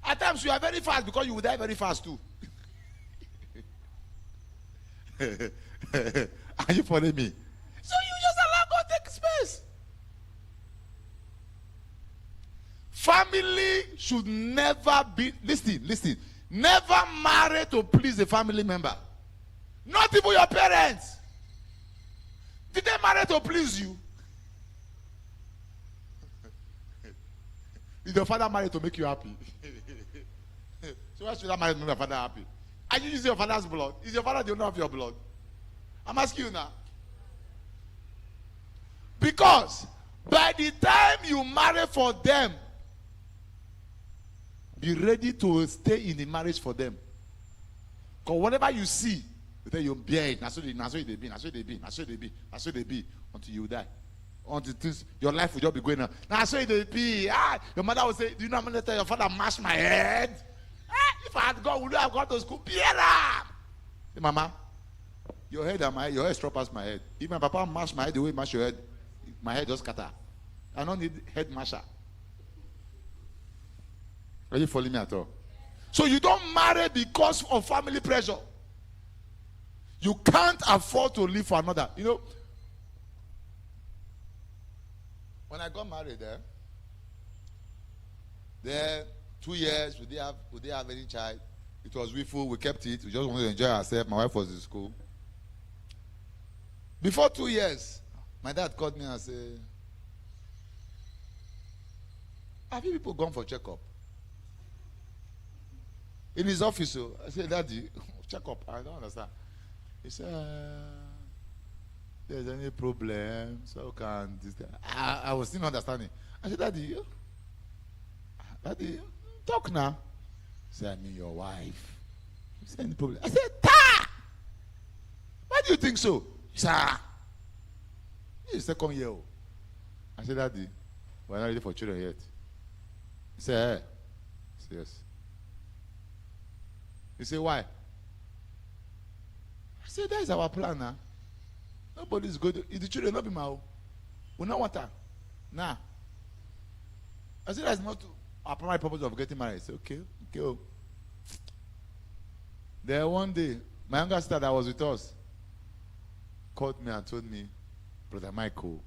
At times you are very fast because you will die very fast too. Are you following me? So you just allow God to take space. Family should never be, listen, never marry to please a family member. Not even your parents. Did they marry to please you? Is your father married to make you happy? So why should I marry to make your father happy? Are you using your father's blood? Is your father the owner of your blood? I'm asking you now. Because by the time you marry for them, be ready to stay in the marriage for them. Because whatever you see, you bear it. That's what they be, until you die. Until things, your life will just be going on. That's what they be. Your mother will say, do you know how many times your father mashed my head? If I had gone, would you have gone to school? Pierre! Say, Mama, your head and my head, your head straight past my head. If my papa mashed my head the way he mashed your head, my head just scatter. I don't need head masher. Are you following me at all? So you don't marry because of family pressure. You can't afford to live for another. You know, when I got married there 2 years, we didn't have any child. It was willful, we kept it. We just wanted to enjoy ourselves. My wife was in school. Before 2 years, my dad called me and said, have you people gone for checkup? In his office, so I said, Daddy, checkup. I don't understand. He said, there's any problem, so can this. I was still not understanding. I said, Daddy, talk now. He said, I mean your wife. He said, any problem? I said, Ta! Why do you think so? He said, this is the second year. I said, Daddy, we're not ready for children yet. He said, hey. I said, yes. He said, why? I said, that is our plan now. Nobody's going to, if the children not be my own, we don't want her. Nah. I said, that's not our primary purpose of getting married. I said, okay. Then one day, my younger sister that was with us called me and told me, Brother Michael,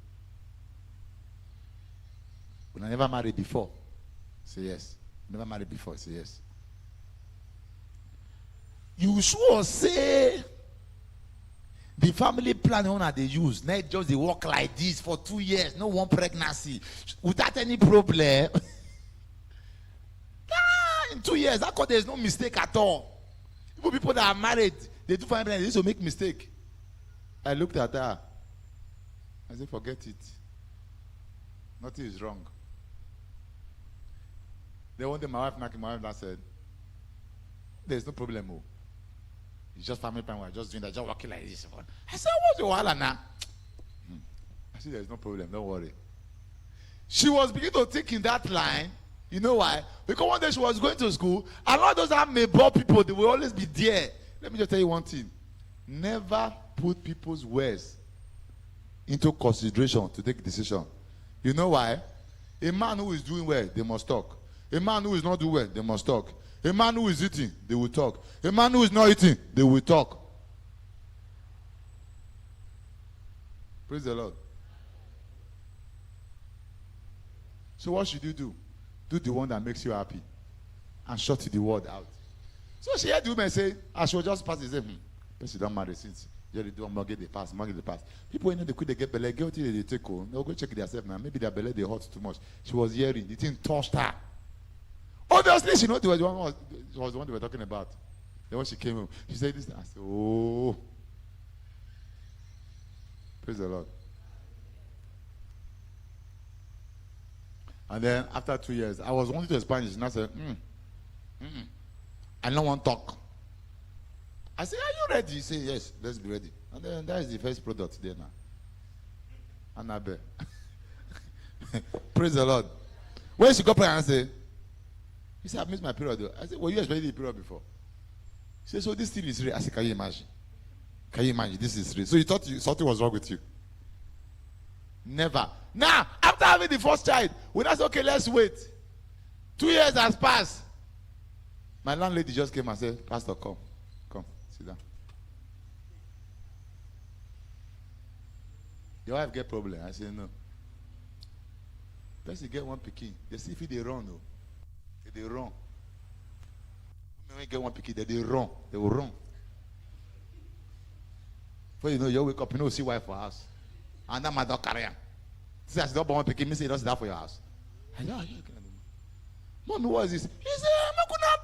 when I never married before. I said, yes. Never married before. I said, yes. You sure say the family planning that they use, not just they work like this for 2 years, no one pregnancy, without any problem. In 2 years, that there's no mistake at all. Even people that are married, they do find they used to make mistake. I looked at her. I said, forget it. Nothing is wrong. Then one day my wife said, there's no problem. Oh. It's just family plan. We're just doing that, just working like this. I said, what's your wahala now? I said, there's no problem. Don't worry. She was beginning to think in that line. You know why? Because one day she was going to school, and all those amiable people, they will always be there. Let me just tell you one thing. Never put people's words into consideration to take a decision. You know why? A man who is doing well, they must talk. A man who is not doing well, they must talk. A man who is eating, they will talk. A man who is not eating, they will talk. Praise the Lord. So what should you do? Do the one that makes you happy and shut the word out. So she heard the woman say, I should just pass the same. But she don't marry since. You do get the pass, get the pass. People they quit, they get belly, get till they take home. They'll go check themselves now. Maybe their belly they hurt too much. She was hearing, the thing touched her. Obviously, she was the one they were talking about. Then when she came home, she said this. I said, oh. Praise the Lord. And then after 2 years, I was wanting to Spanish, and I said, I don't want to talk. I said, are you ready? He said, yes, let's be ready. And then that is the first product there now. Annabelle. Praise the Lord. When she got pregnant, I said, he said, I missed my period though. I said, well, you expected the period before. He said, so this thing is real. I said, can you imagine? Can you imagine? This is real. So you thought something was wrong with you? Never. Now, after having the first child, we said, okay, let's wait. 2 years has passed. My landlady just came and said, Pastor, come, sit down. Your wife get problem. I said, no. First you get one pikin. They see if they run, no. They run. When you get one pikin, they run. They will run. Before you know, you wake up, you know, see wife for house. And that my dog carry him. See, I said, don't one pikin, me say, don't sit down for your house. I know, Mommy, what is this? He said, I'm gonna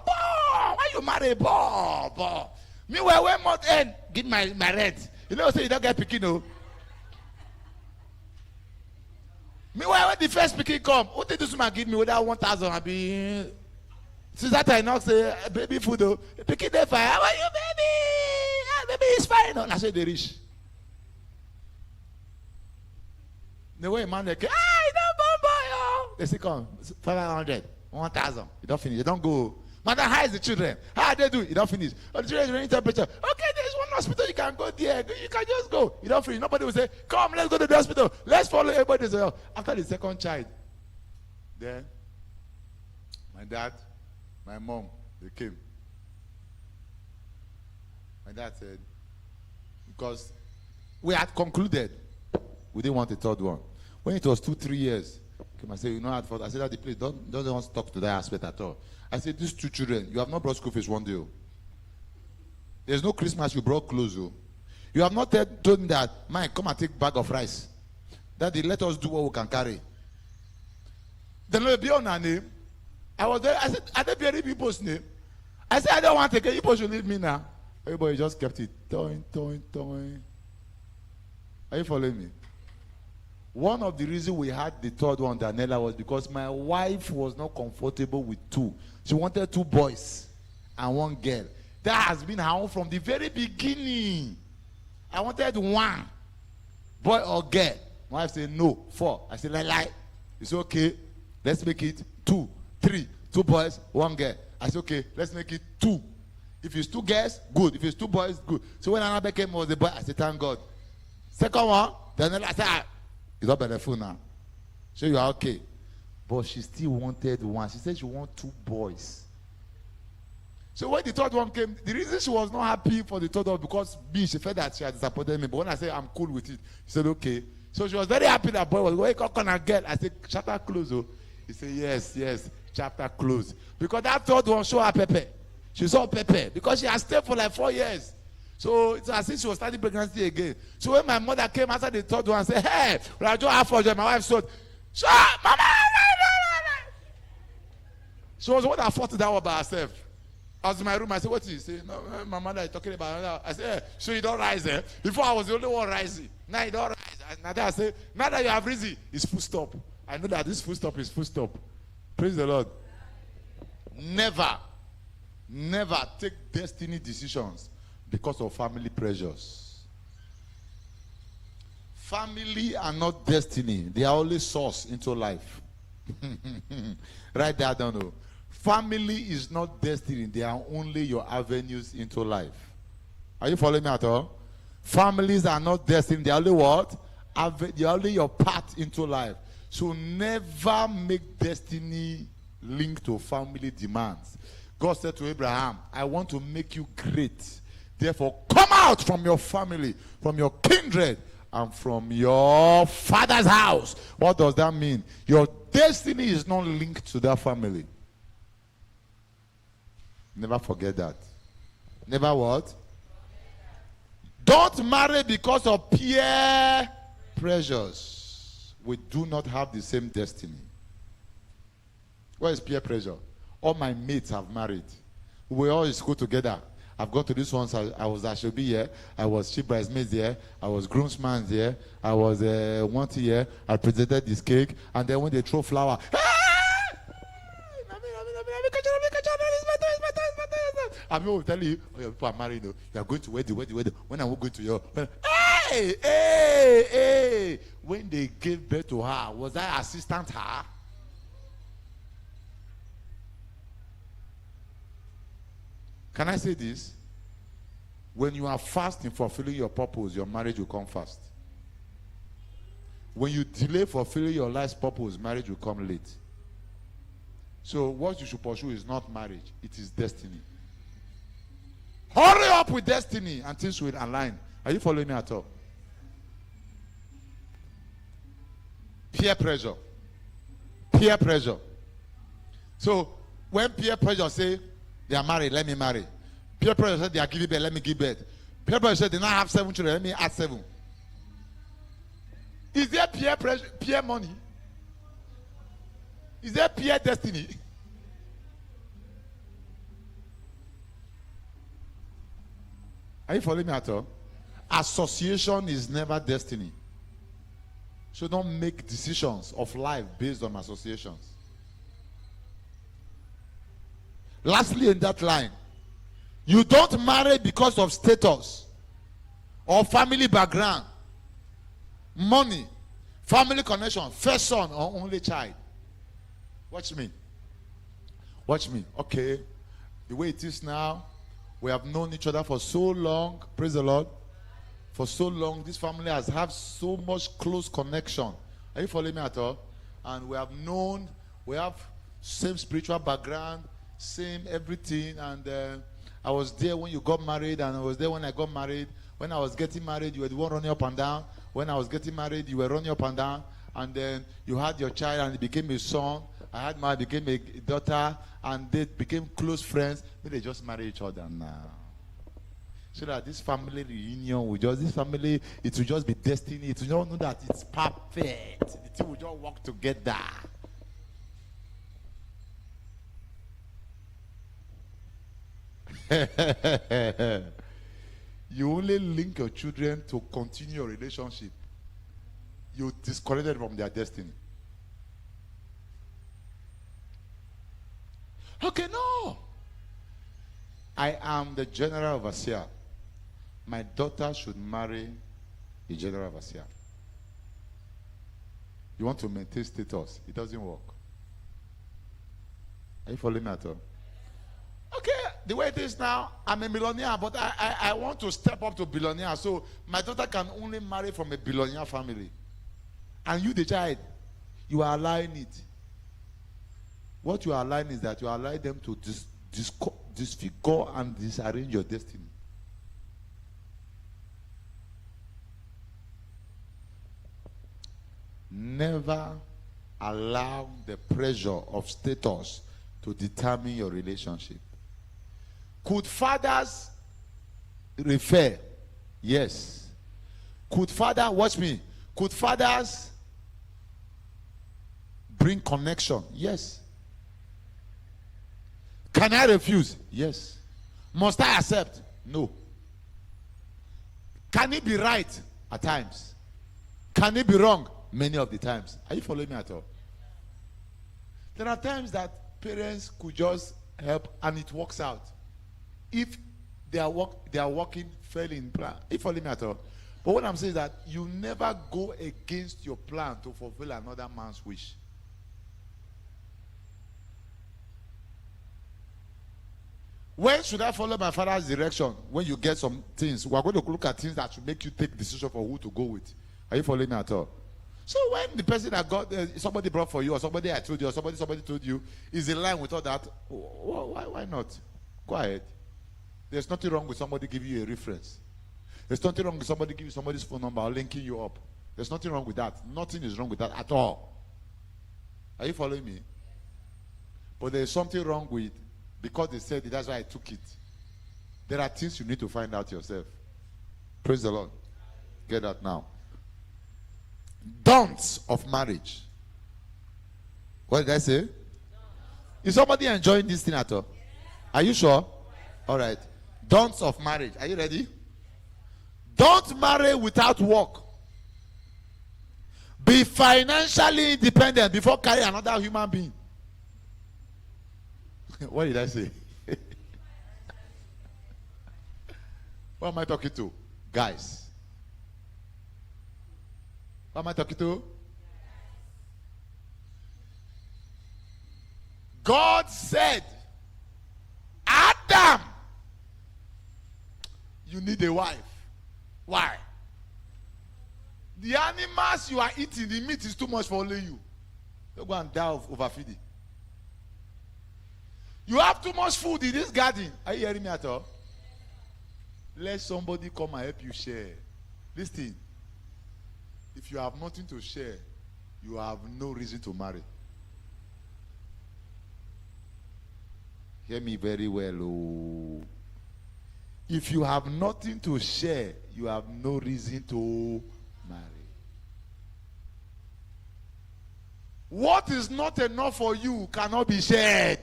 bomb. Why you marry bomb? Meanwhile, when month end, give my rent. You know, say you don't get pikin, no. Meanwhile, when the first pikin come, what did this man give me without 1,000? I be since that I not say baby food though. Pikin they fine. How are you, baby? Ah, baby is fine. No, I say they rich. The way man like, you don't bomb boy. They say come 500, 1,000. You don't finish. You don't go. Mother, how is the children? How they do? You don't finish. Oh, the children is running temperature. Okay, there's one hospital. You can go there. You can just go. You don't finish. Nobody will say, come, let's go to the hospital. Let's follow everybody. Say, after the second child, then my dad, my mom, they came. My dad said, because we had concluded we didn't want a third one. When it was 2-3 years, came and said, you know, I said that the place doesn't want to talk to that aspect at all. I said, these 2 children, you have not brought school fees one day. There's no Christmas, you brought clothes. You have not told me that, Mike, come and take bag of rice. Daddy, let us do what we can carry. Then let be on her name. I was there, I said, are they burying people's name? I said, I don't want to take it. People should leave me now. Everybody just kept it. Toing, toing, toing. Are you following me? One of the reasons we had the third one, Daniela, was because my wife was not comfortable with 2. She wanted 2 boys and 1 girl. That has been her own from the very beginning. I wanted 1 boy or girl. My wife said no, 4. I said lie. It's okay. Let's make it 2, 3, 2 boys, 1 girl. I said okay. Let's make it 2. If it's 2 girls, good. If it's 2 boys, good. So when Anna came was the boy, I said thank God. Second one, Daniela, I said it's not benefit now. So you are okay. But she still wanted 1. She said she wanted 2 boys. So when the third one came, the reason she was not happy for the third one because she felt that she had disappointed me. But when I said I'm cool with it, she said okay. So she was very happy that boy was going to get. I said chapter close. Oh. He said yes, chapter close. Because that third one showed her Pepe. She saw Pepe because she had stayed for like 4 years. So it's as if she was starting pregnancy again. So when my mother came after the third one and said, hey, Rajo Afrojo, my wife said, Mama, she was the one that fought that one by herself. I was in my room, I said, what is he? Say, no, my mother is talking about another. I said, hey, so you don't rise, eh? Before I was the only one rising. Now you don't rise. Now I say, now that you have risen, it's full stop. I know that this full stop is full stop. Praise the Lord. Never take destiny decisions because of family pressures. Family are not destiny. They are only source into life. Right there, I don't know. Family is not destiny. They are only your avenues into life. Are you following me at all? Families are not destiny. They are only what? They are only your path into life. So never make destiny linked to family demands. God said to Abraham, I want to make you great. Therefore, come out from your family, from your kindred, and from your father's house. What does that mean? Your destiny is not linked to that family. Never forget that. Never what? Don't marry because of peer pressures. We do not have the same destiny. What is peer pressure? All my mates have married. We all in school together. I've gone to this one. I was Ashobi here. I was chief bridesmaid here. I was groomsman here. I was one here. I presented this cake. And then when they throw flower, I mean, will tell you, oh, your people are married. You are going to wedding. When am I going to your? Hey! When they gave birth to her, was I assistant her? Can I say this? When you are fasting fulfilling your purpose, your marriage will come fast. When you delay fulfilling your life's purpose, marriage will come late. So what you should pursue is not marriage, it is destiny. Hurry up with destiny and things will align. Are you following me at all? Peer pressure. Peer pressure. So when peer pressure say they are married, let me marry. Peer pressure said they are giving birth, let me give birth. Peer pressure said they now have 7 children, let me add 7. Is there peer pressure, peer money? Is there peer destiny? Are you following me at all? Association is never destiny. So don't make decisions of life based on associations. Lastly, in that line, you don't marry because of status or family background, money, family connection, first son or only child. Watch me. Watch me. Okay. The way it is now, we have known each other for so long. Praise the Lord. For so long, this family has had so much close connection. Are you following me at all? And we have known, we have same spiritual background, same everything. And I was there when you got married, and I was there when I got married. When I was getting married, you were the one running up and down. When I was getting married, you were running up and down. And then you had your child, and it became a son. I had mine, became a daughter, and they became close friends. But they just marry each other now. So that this family reunion will just, this family, it will just be destiny. It will not know that it's perfect. The two will just work together. You only link your children to continue your relationship. You disconnect them from their destiny. Okay, no. I am the general overseer. My daughter should marry a general overseer. You want to maintain status. It doesn't work. Are you following me at all? Okay, the way it is now, I'm a millionaire, but I want to step up to billionaire. So my daughter can only marry from a billionaire family. And you, the child, you are allowing it. What you are allowing is that you are allowing them to disfigure and disarrange your destiny. Never allow the pressure of status to determine your relationship. Could fathers refer? Yes. Could father, watch me, could fathers bring connection? Yes. Can I refuse? Yes. Must I accept? No. Can it be right? At times. Can it be wrong? Many of the times. Are you following me at all? There are times that parents could just help and it works out. If they are working fairly in plan. Are you following me at all? But what I'm saying is that you never go against your plan to fulfill another man's wish. When should I follow my father's direction? When you get some things. We are going to look at things that should make you take decision for who to go with. Are you following me at all? So when the person that got somebody brought for you, or somebody I told you, or somebody told you, is in line with all that, why not? Go ahead. There's nothing wrong with somebody giving you a reference. There's nothing wrong with somebody giving you somebody's phone number or linking you up. There's nothing wrong with that. Nothing is wrong with that at all. Are you following me? But there's something wrong with, because they said it, that's why I took it. There are things you need to find out yourself. Praise the Lord. Get that now. Don'ts of marriage. What did I say? Is somebody enjoying this thing at all? Are you sure? All right. Don'ts of marriage. Are you ready? Don't marry without work. Be financially independent before carry another human being. What did I say? What am I talking to? Guys. What am I talking to? God said, Adam, you need a wife. Why? The animals you are eating, the meat is too much for only you. Don't go and die of overfeeding. You have too much food in this garden. Are you hearing me at all? Let somebody come and help you share. Listen. If you have nothing to share, you have no reason to marry. Hear me very well. Oh. If you have nothing to share, you have no reason to marry. What is not enough for you cannot be shared.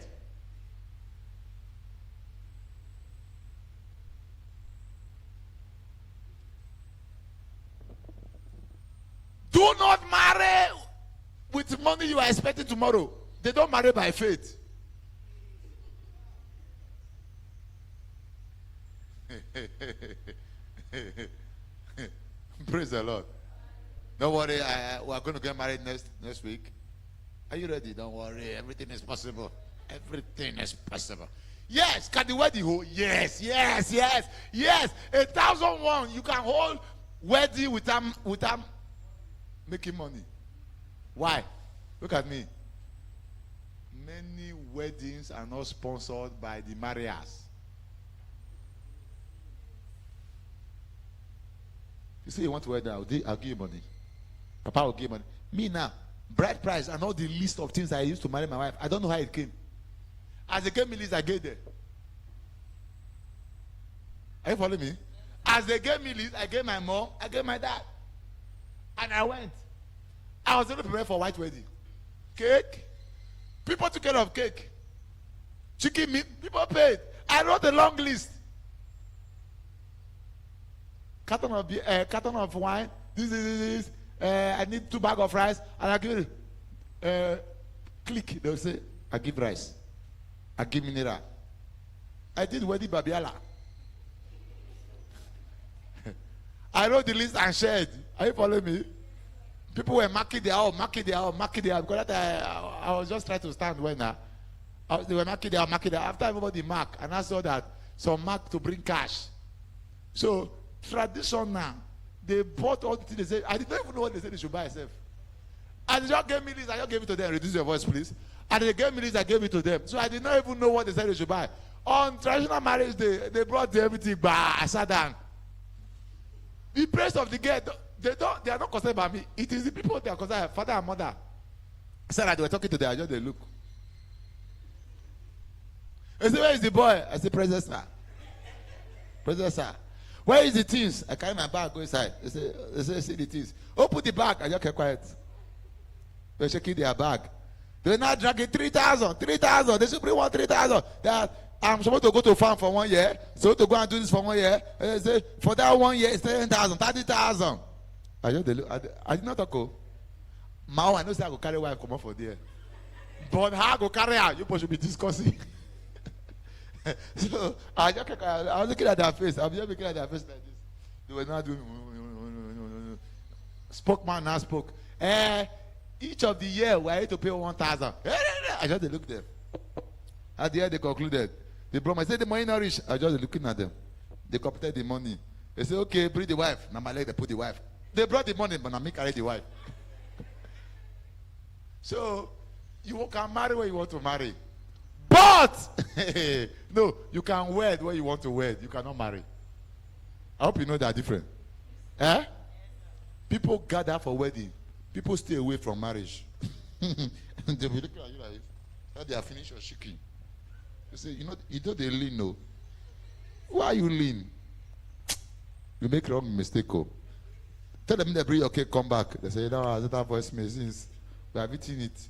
Do not marry with money you are expecting tomorrow. They don't marry by faith. Praise the Lord. Don't worry, we are going to get married next week. Are you ready? Don't worry, everything is possible. Everything is possible. Yes, can the wedding hold? Yes. 1,001. You can hold wedding without making money. Why? Look at me. Many weddings are not sponsored by the marriers. You say you want to wedding, I'll give you money. Papa will give you money. Me now, bride price and all the list of things I used to marry my wife, I don't know how it came. As they gave me list, I gave them. Are you following me? As they gave me list, I gave my mom, I gave my dad. And I went. I was only prepared for white wedding. Cake. People took care of cake. Chicken meat. People paid. I wrote a long list. Carton of wine. This. I need 2 bags of rice. And I give it. Click. They'll say, I give rice. I give mineral. I did wedding Babiala. I wrote the list and shared. Are you following me? People were marking their own. Because I was just trying to stand when they were marking their own. After everybody mark, and I saw that some mark to bring cash. So, tradition now, they bought all the things they said. I didn't even know what they said they should buy itself. And they just gave me this, I just gave it to them. Reduce your voice, please. And they gave me this, I gave it to them. So I did not even know what they said they should buy. On traditional marriage day, they brought everything. I sat down. The praise of the girl, they are not concerned about me. It is the people they are concerned, father and mother. I said that they were talking to them, I just they look. I said, where is the boy? I said, present sir. Present sir. Where is the things? I carry my bag, go inside. They say, see the things. Open the bag. I just kept quiet. They're shaking their bag. They're not dragging 3,000. They should bring 3,000. I'm supposed to go to farm for 1 year. So to go and do this for 1 year. They say, for that 1 year, it's 10,000, 30,000. I did not talk. Now I know say I go carry wife come up for there. But how I go carry her? You should be discussing. So I was looking at their face. I was just looking at their face like this. They were not doing. Spokesman now spoke. Each of the year we are here to pay 1,000. I just looked at them. At the end they concluded. They brought me. Said the money not rich. I just looking at them. They computed the money. They say, okay, bring the wife. Now my leg they put the wife. They brought the money, but now me carry the wife. So you can marry where you want to marry. But no, you can wed where you want to wed. You cannot marry. I hope you know that different. People gather for wedding. People stay away from marriage. They'll be looking at you like that they are finished your shaking. They say, you know they lean, no. Why you lean? You make wrong mistake. Oh. Tell them they bring your cake, come back. They say, no, I don't have voice since we have eaten it.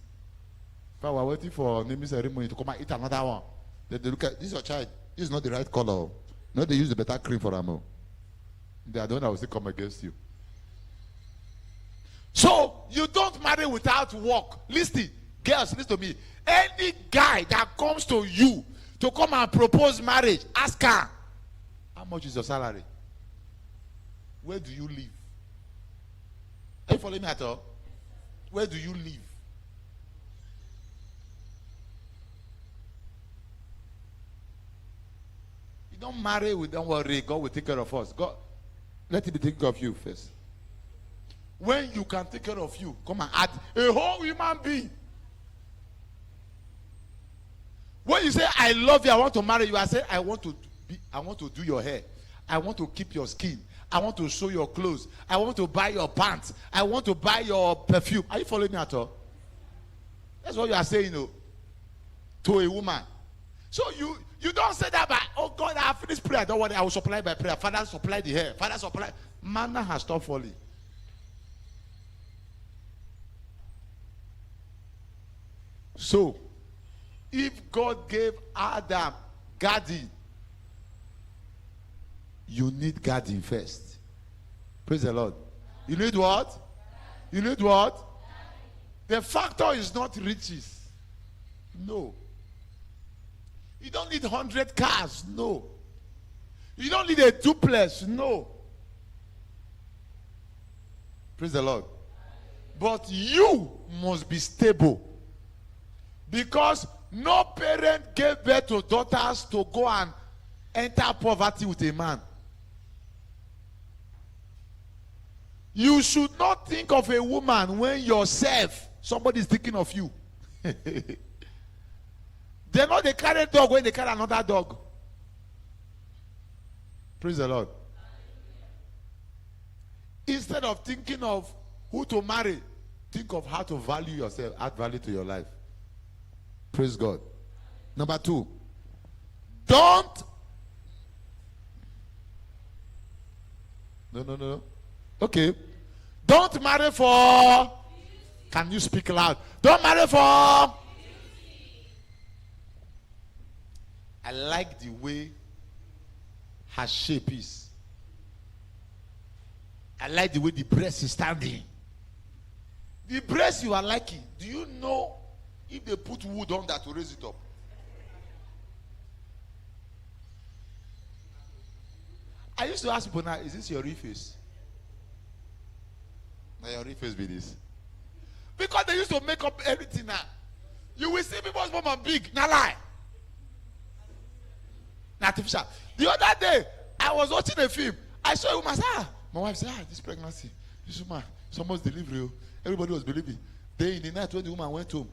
If I were waiting for naming ceremony to come and eat another one, then they look at this is your child. This is not the right color. No, they use the better cream for ammo. They are the one that will still come against you. So you don't marry without work. Listen, girls, listen to me. Any guy that comes to you to come and propose marriage, ask her, how much is your salary? Where do you live? Are you following me at all? Where do you live? You don't marry with, don't worry, God will take care of us. God, let him be taking care of you first. When you can take care of you, come and add a whole human being. When you say, I love you, I want to marry you, I say, I want to do your hair. I want to keep your skin. I want to sew your clothes. I want to buy your pants. I want to buy your perfume. Are you following me at all? That's what you are saying, to a woman. So you don't say that by, oh God, I have finished prayer. Don't worry, I will supply by prayer. Father, supply the hair. Father, supply. Manna has stopped falling. So, if God gave Adam garden, you need garden first. Praise the Lord. You need what? You need what? The factor is not riches. No. You don't need 100 cars. No. You don't need a duplex. No. Praise the Lord. But you must be stable. Because no parent gave birth to daughters to go and enter poverty with a man. You should not think of a woman when yourself, somebody is thinking of you. They know they carry a dog when they carry another dog. Praise the Lord. Instead of thinking of who to marry, think of how to value yourself, add value to your life. Praise God. Number 2, don't. No. Okay. Don't marry for. Can you speak loud? Don't marry for. I like the way her shape is. I like the way the breast is standing. The breast you are liking, do you know if they put wood on that to raise it up? I used to ask people now, is this your real face? Now your real face be this. Because they used to make up everything now. You will see people's mom are big, not lie. Not artificial. The other day, I was watching a film. I saw a woman say, my wife said, this pregnancy, this woman, someone's delivery. Everybody was believing. Then in the night when the woman went home,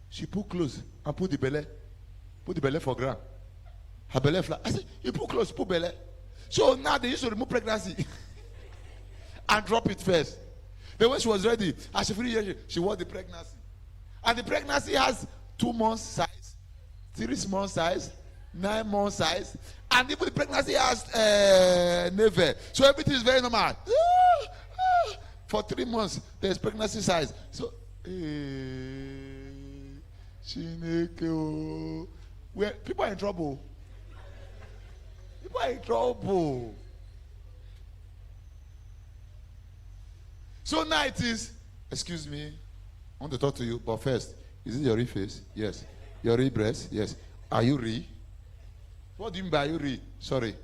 she put clothes and put the belly for ground. Her belly flat. I said, you put clothes, put belly. So now they used to remove pregnancy and drop it first. Then when she was ready, as she finished, she wore the pregnancy. And the pregnancy has 2 months size, 3 months size, 9 months size, and even the pregnancy has never. So everything is very normal. For 3 months, there's pregnancy size. So, where people are in trouble. People are in trouble. So now it is, excuse me, I want to talk to you, but first, is it your real face? Yes. Your real breast? Yes. Are you real? What do you mean by you real? Sorry.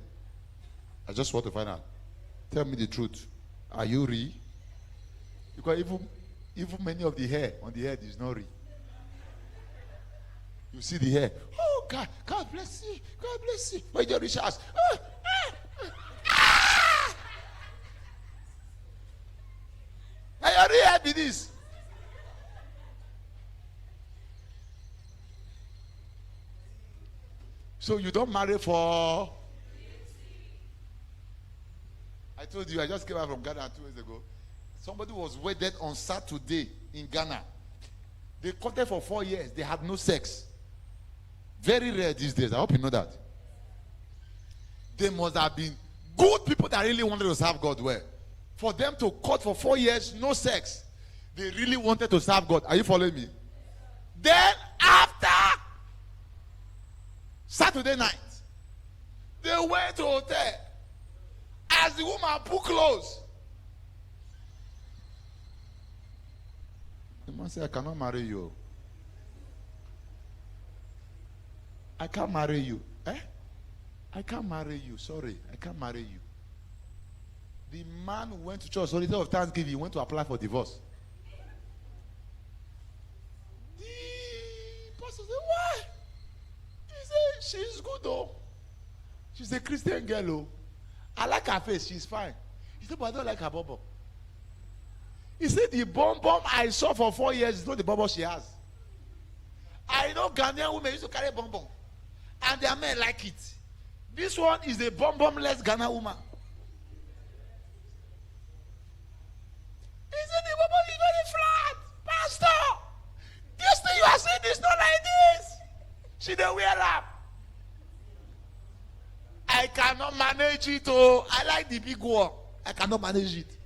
I just want to find out. Tell me the truth. Are you real? Because even many of the hair on the head is not real. You see the hair. Oh God, God bless you. God bless you. Where your rich house? Now your real hair be this. So you don't marry for. I told you, I just came out from Ghana 2 years ago. Somebody was wedded on Saturday in Ghana. They courted for 4 years. They had no sex. Very rare these days. I hope you know that. They must have been good people that really wanted to serve God well. For them to court for 4 years, no sex. They really wanted to serve God. Are you following me? Then after Saturday night, They went to hotel. As the woman put clothes, the man said, I cannot marry you. I can't marry you. I can't marry you. Sorry, I can't marry you. The man who went to church on the day of Thanksgiving, he went to apply for divorce. The pastor said, why? He said, she's good though. She's a Christian girl though. I like her face, she's fine. He said, but I don't like her bubble. He said, the bomb I saw for 4 years is not the bubble she has. I know Ghanaian women used to carry bomb, and their men like it. This one is a bomb-less Ghana woman. He said the bubble is very flat. Pastor, this thing you are saying is not like this. She don't wear up. I cannot manage it. Oh, I like the big one. I cannot manage it.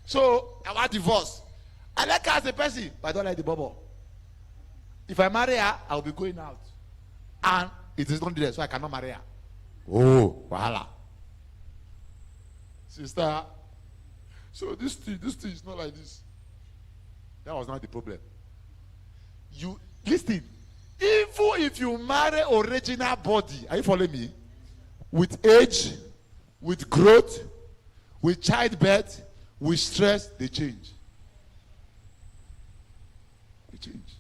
So I want divorce. I like her as a person, but I don't like the bubble. If I marry her, I'll be going out. And it is not there, so I cannot marry her. Oh, voila. Sister, so this thing is not like this. That was not the problem. You listen, even if you marry original body, are you following me? With age, with growth, with childbirth, with stress, they change. They change.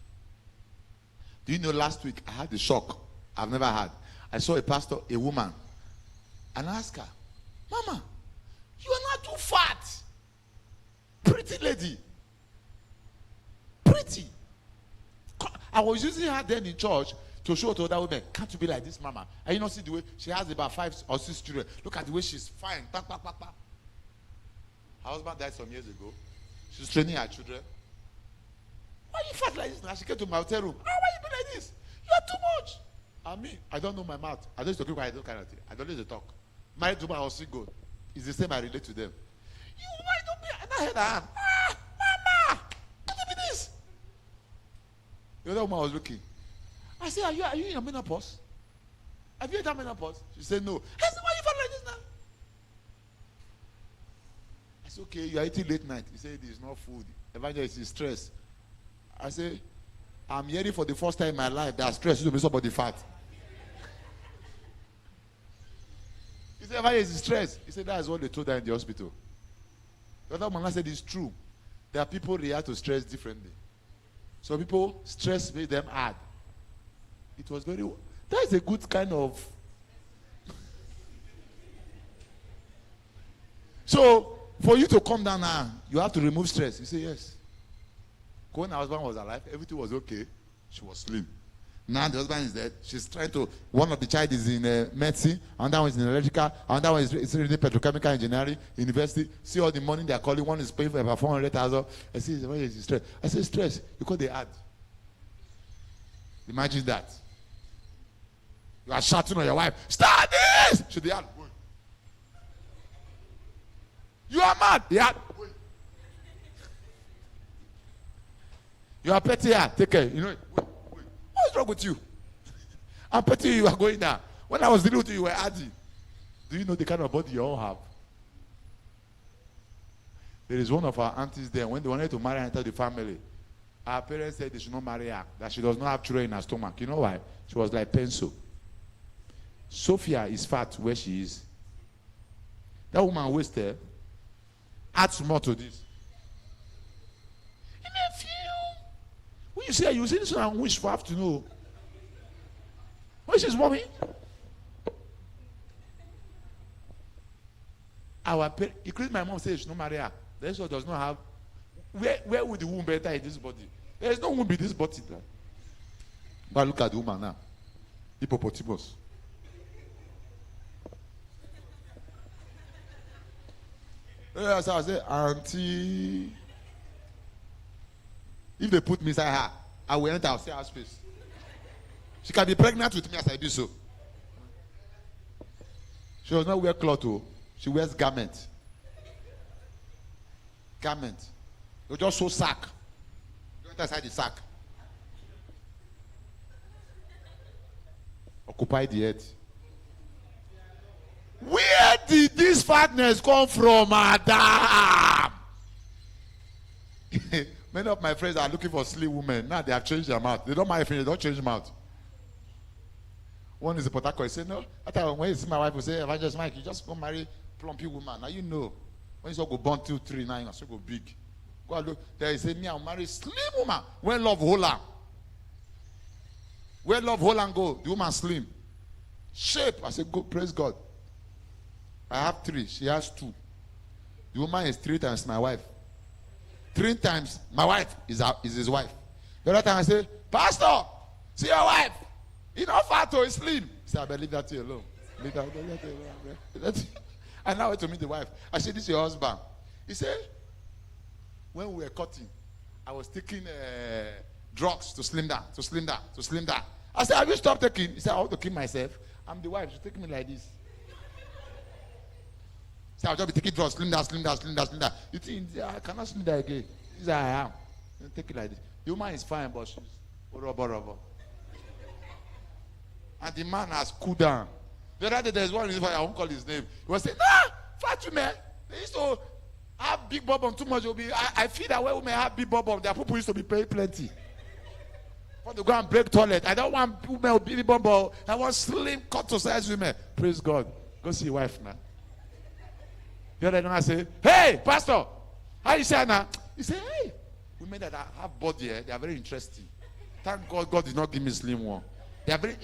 Do you know last week I had a shock I've never had. I saw a pastor, a woman, and I asked her, Mama, you are not too fat. Pretty lady. Pretty. I was using her then in church to show to other women, can't you be like this mama? And you know, see the way she has about 5 or 6 children. Look at the way she's fine. Her husband died some years ago. She's training her children. Why are you fat like this? Now she came to my hotel room. Why you be like this? You are too much. I mean, I don't know my mouth. I don't used to keep quiet, I don't kind of thing. I don't need to talk. Married woman or single. It's the same, I relate to them. You why don't be, and I heard her hand. Mama, what is this? The other woman was looking. I said, are you in your menopause? Have you had menopause? She said, no. I said, why are you fat like this now? I said, okay, you are eating late night. He said, it is not food. Evangelist is stress. I said, I'm hearing for the first time in my life that stress is to make somebody fat. He said, evangelist is stress. He said, that is what they told her in the hospital. The other man said, it's true. There are people react to stress differently. Some people, stress made them hard. It was very, that is a good kind of. So, for you to come down now, you have to remove stress. You say, yes. When her husband was alive, everything was okay. She was slim. Now the husband is dead. She's trying to, one of the child is in medicine, another one is in electrical, another one is reading petrochemical engineering, university. See all the money they are calling. One is paying for about 400,000. I say, why is stress? I say, stress, because they add. Imagine that. You are shouting on your wife, start this! Should they add? You are mad. They add. You are petty here. Take care. You know, what's wrong with you? I'm petty. You are going there. When I was dealing with you, you were adding. Do you know the kind of body you all have? There is one of our aunties there. When they wanted to marry her into the family, our parents said they should not marry her, that she does not have children in her stomach. You know why? She was like pencil. Sophia is fat where she is. That woman wasted. Adds more to this. When you say, you see this one, which you have to know. Which is mommy? Including my mom says she no marry her. This one does not have. Where would the womb better in this body? There is no womb in this body. But look at the woman now. Hippopotamus. So I say, Auntie. If they put me inside her, I will enter, I'll see her space. She can be pregnant with me as I do so. She does not wear cloth, oh. She wears garment. Garment. You just sew sack. You enter inside the sack. Occupy the earth. Where did this fatness come from, madam? Many of my friends are looking for slim women. Now they have changed their mouth. They don't mind if they don't change mouth. One is a Port Harcourt. He said, no. After when you see my wife, will say, Evangelist Mike, you just go marry plumpy woman. Now you know. When you go born 2, 3, 9, you go big. Go and look. There he said, me, I'll marry slim woman. When love hold her. Where love hold and go, the woman slim. Shape. I said, go, praise God. I have 3. She has 2. The woman is 3 times my wife. 3 times my wife is his wife. The other time I say, Pastor, see your wife. He's not fat or he's slim. He said, I better leave that to you alone. Leave that to you alone. And now I went to meet the wife. I said, this is your husband. He said, when we were cutting, I was taking drugs to slim down, to slim down, to slim down. I said, have you stopped taking? He said, I want to kill myself. I'm the wife. She's taking me like this. So I'll just be taking drugs, slim down, slim down, slim down, slim down. You think, I cannot slim down again. He said, I am. Take it like this. The woman is fine, but she's rubber. And the man has cooled down. The other day, there's one reason why I won't call his name. He was saying, nah, fat women. They used to have big bum too much. I feel that when women have big bum, their people used to be paying plenty. For to go and break toilet. I don't want women with big bum. I want slim, cut to size women. Praise God. Go see your wife now. The other day, I say, hey, pastor, how you say now? He said, hey, women that have body, they are very interesting. Thank God, God did not give me slim one. They are very,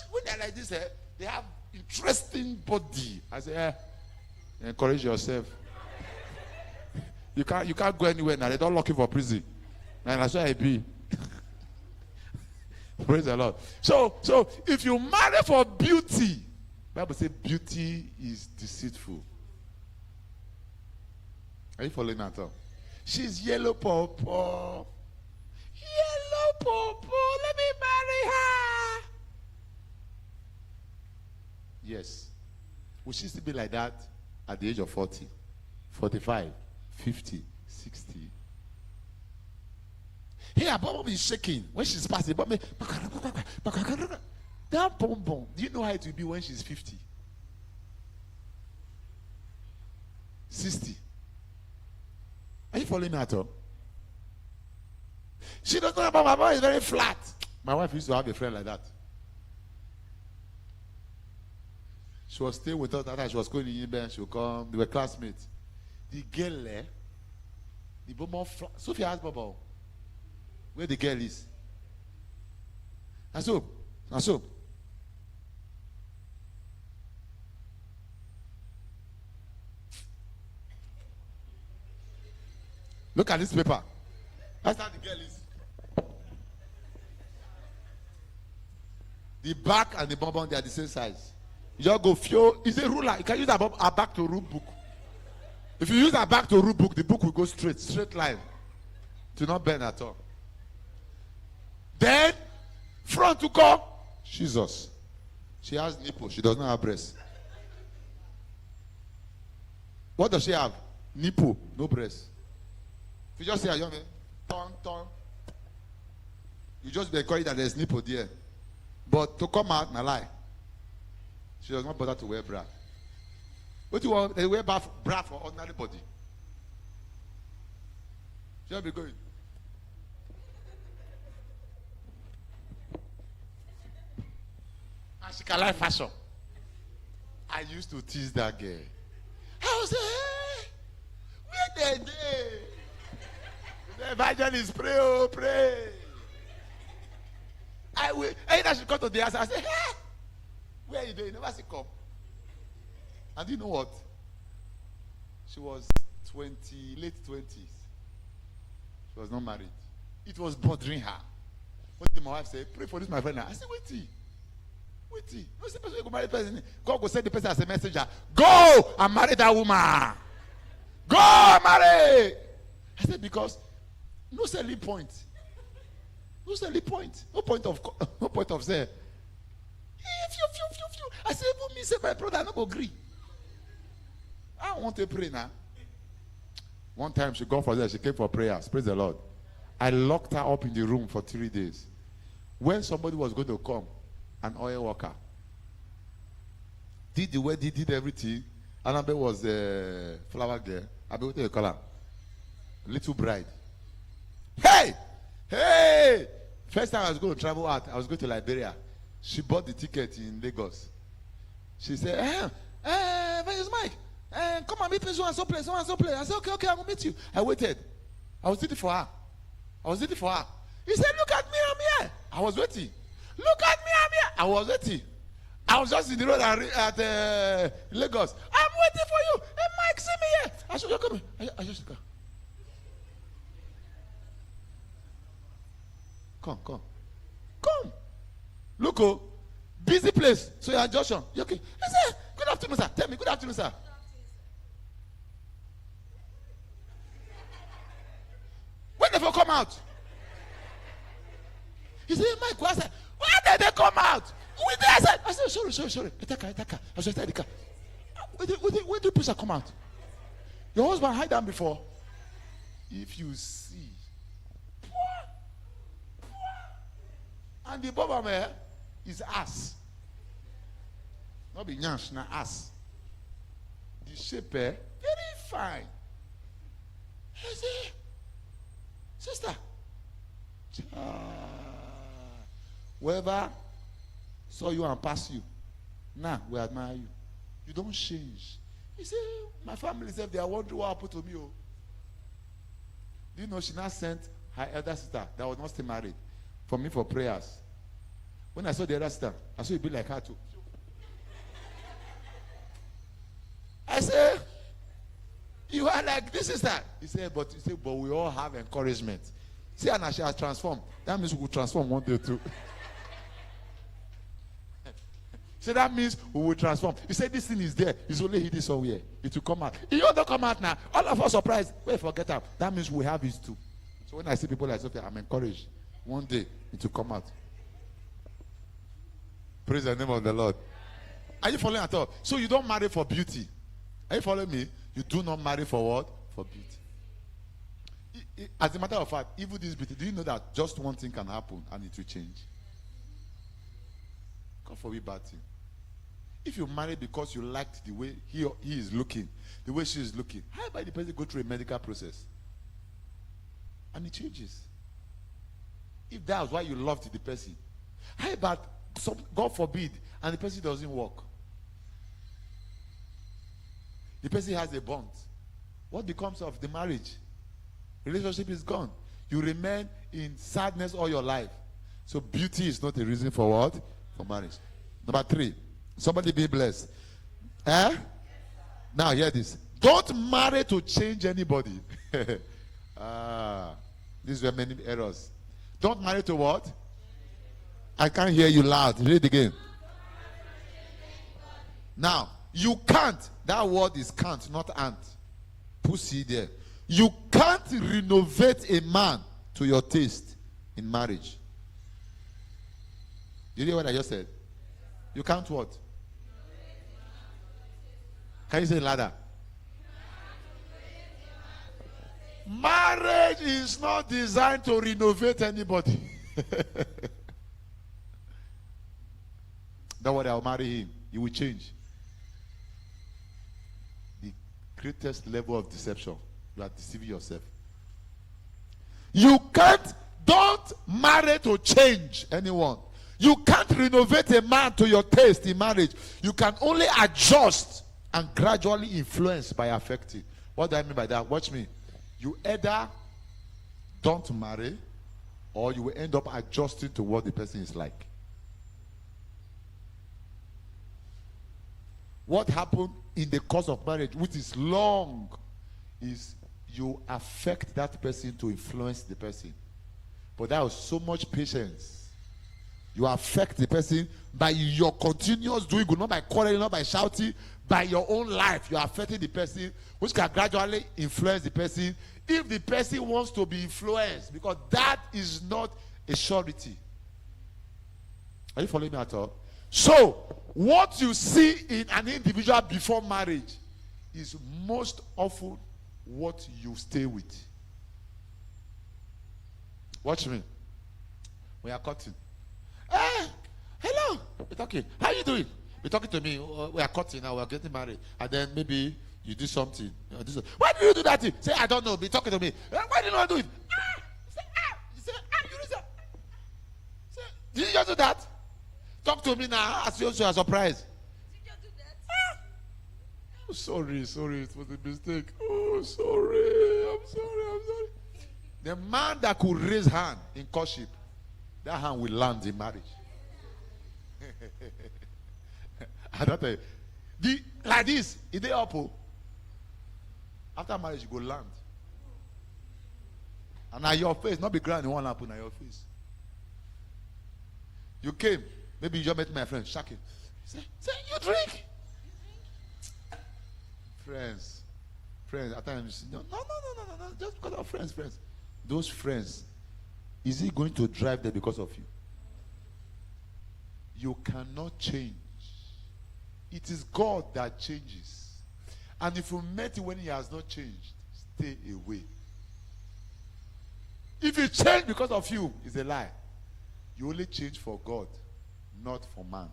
when they're like this, they have interesting body. I say, encourage yourself. You can't go anywhere now. They don't lock you for prison. And that's why I be. Praise the Lord. So if you marry for beauty, Bible says beauty is deceitful. Are you following that up? She's yellow purple. Yellow purple. Let me marry her. Yes. Will she still be like that at the age of 40, 45, 50, 60? Here, Bob is shaking when she's passing. That bonbon. Do you know how it will be when she's 50? 60. Are you following me at all? She doesn't know about my boy is very flat. My wife used to have a friend like that. She was staying with us after she was going to Ibe. She would come. They were classmates. The girl there, the bonbon flat. Sophia asked Bobo where the girl is. And so. Look at this paper. That's how the girl is. The back and the bonbon, they are the same size. You just go feel. It's a ruler. You can use a back to rule book. If you use a back to rule book, the book will go straight line. To not bend at all. Then, front to come. Jesus. She has nipple. She does not have breast. What does she have? Nipple, no breast. If you just say, young man, turn. You just be encouraged that there's nipple there. But to come out, na lie. She does not bother to wear bra. What do you want? They wear bra for ordinary body. She'll be going. And she can like fashion. I used to tease that girl. I was hey, where they? The evangelist pray. I will. Anytime she come to the house, I say, hey, where are you doing? Never see come. And do you know what? She was late 20s. She was not married. It was bothering her. When my wife said, pray for this, my friend. I said, wait. No, see person go marry person. God will send the person as a messenger. Go and marry that woman. Go and marry. I said, because no selling point. No selling point. No point of say. I said, even me say my brother, I not go agree. I want to pray now. One time she gone for there, she came for prayers. Praise the Lord. I locked her up in the room for 3 days. When somebody was going to come, an oil worker, did the wedding, did everything. Annabelle was the flower girl. Abi, what do you call her? Little bride. Hey! Hey! First time I was going to travel out, I was going to Liberia. She bought the ticket in Lagos. She said, where's Mike? Come and meet me so and so place, so and so place. I said, okay, I will meet you. I waited. I was waiting for her. He said, look at me, I'm here. I was waiting. Look at me, I'm here. I was waiting. I was just in the road at Lagos. I'm waiting for you. Hey, Mike, see me here. I said, you're coming. I just come. Come. Look, oh, busy place. So you're at Joshua. You okay? He said, good afternoon, sir. Tell me, good afternoon, sir. When did they come out? He said, Mike, I said, where did they come out? With there, I said, sorry. Etaka. I said, Etaka. Where did people come out? Your husband hide them before. If you see. And the bottom is ass. Not be nyash, na ass. The shape, very fine. I say, sister, whoever saw you and passed you, now we admire you. You don't change. He said, my family said they are wondering what happened to me. Oh. Do you know she now sent her elder sister that was not still married for me for prayers. When I saw the other sister, I saw it be like her too. I said, you are like this sister. He said, but we all have encouragement. See, and she has transformed. That means we will transform one day too. So that means we will transform. He said this thing is there. It's only hidden somewhere. It will come out. It will not come out now. All of us surprised. Wait, forget that. That means we have it too. So when I see people like Sophia, I'm encouraged. One day it will come out. Praise the name of the Lord. Are you following at all? So you don't marry for beauty. Are you following me? You do not marry for what? For beauty. As a matter of fact, even this beauty, do you know that just one thing can happen and it will change? God forbid bad thing. If you marry because you liked the way he is looking, the way she is looking, how about the person go through a medical process? And it changes. If that was why you loved the person, how about God forbid, and the person doesn't work? The person has a bond. What becomes of the marriage? Relationship is gone. You remain in sadness all your life. So beauty is not a reason for what? For marriage. Number 3, somebody be blessed. Now hear this. Don't marry to change anybody. These were many errors. Don't marry to what? I can't hear you loud. Read it again. Now, you can't. That word is can't, not ant. Pussy there. You can't renovate a man to your taste in marriage. You hear what I just said? You can't what? Can you say it louder? Marriage is not designed to renovate anybody. Don't worry, I'll marry him. He will change. The greatest level of deception. You are deceiving yourself. Don't marry to change anyone. You can't renovate a man to your taste in marriage. You can only adjust and gradually influence by affecting. What do I mean by that? Watch me. You either don't marry or you will end up adjusting to what the person is like. What happened in the course of marriage, which is long, is you affect that person to influence the person. But that was so much patience. You affect the person by your continuous doing good, not by quarreling, not by shouting, by your own life. You are affecting the person, which can gradually influence the person if the person wants to be influenced, because that is not a surety. Are you following me at all? So, what you see in an individual before marriage is most often what you stay with. Watch me. We are cutting. Hello. It's okay. How you doing? be talking to me. We are cutting now. We are getting married, and then maybe you do something. Why do you do that thing? Say, I don't know. Be talking to me. Why did you not do it? Say, You say, you do that. Say, did you just do that? Talk to me now. As you are surprised. Did you do that? Oh, sorry. It was a mistake. Oh, sorry. I'm sorry. The man that could raise hand in courtship, that hand will land in marriage. I don't tell you. Like this, is they up? After marriage, you go land. And now your face, not be grand, you won't happen on your face. You came, maybe you just met my friend, shake him. Say, you drink? Friends, at times, no, just because of friends. Those friends, is he going to drive there because of you? You cannot change. It is God that changes. And if you met him when he has not changed, stay away. If he changed because of you, it's a lie. You only change for God, not for man.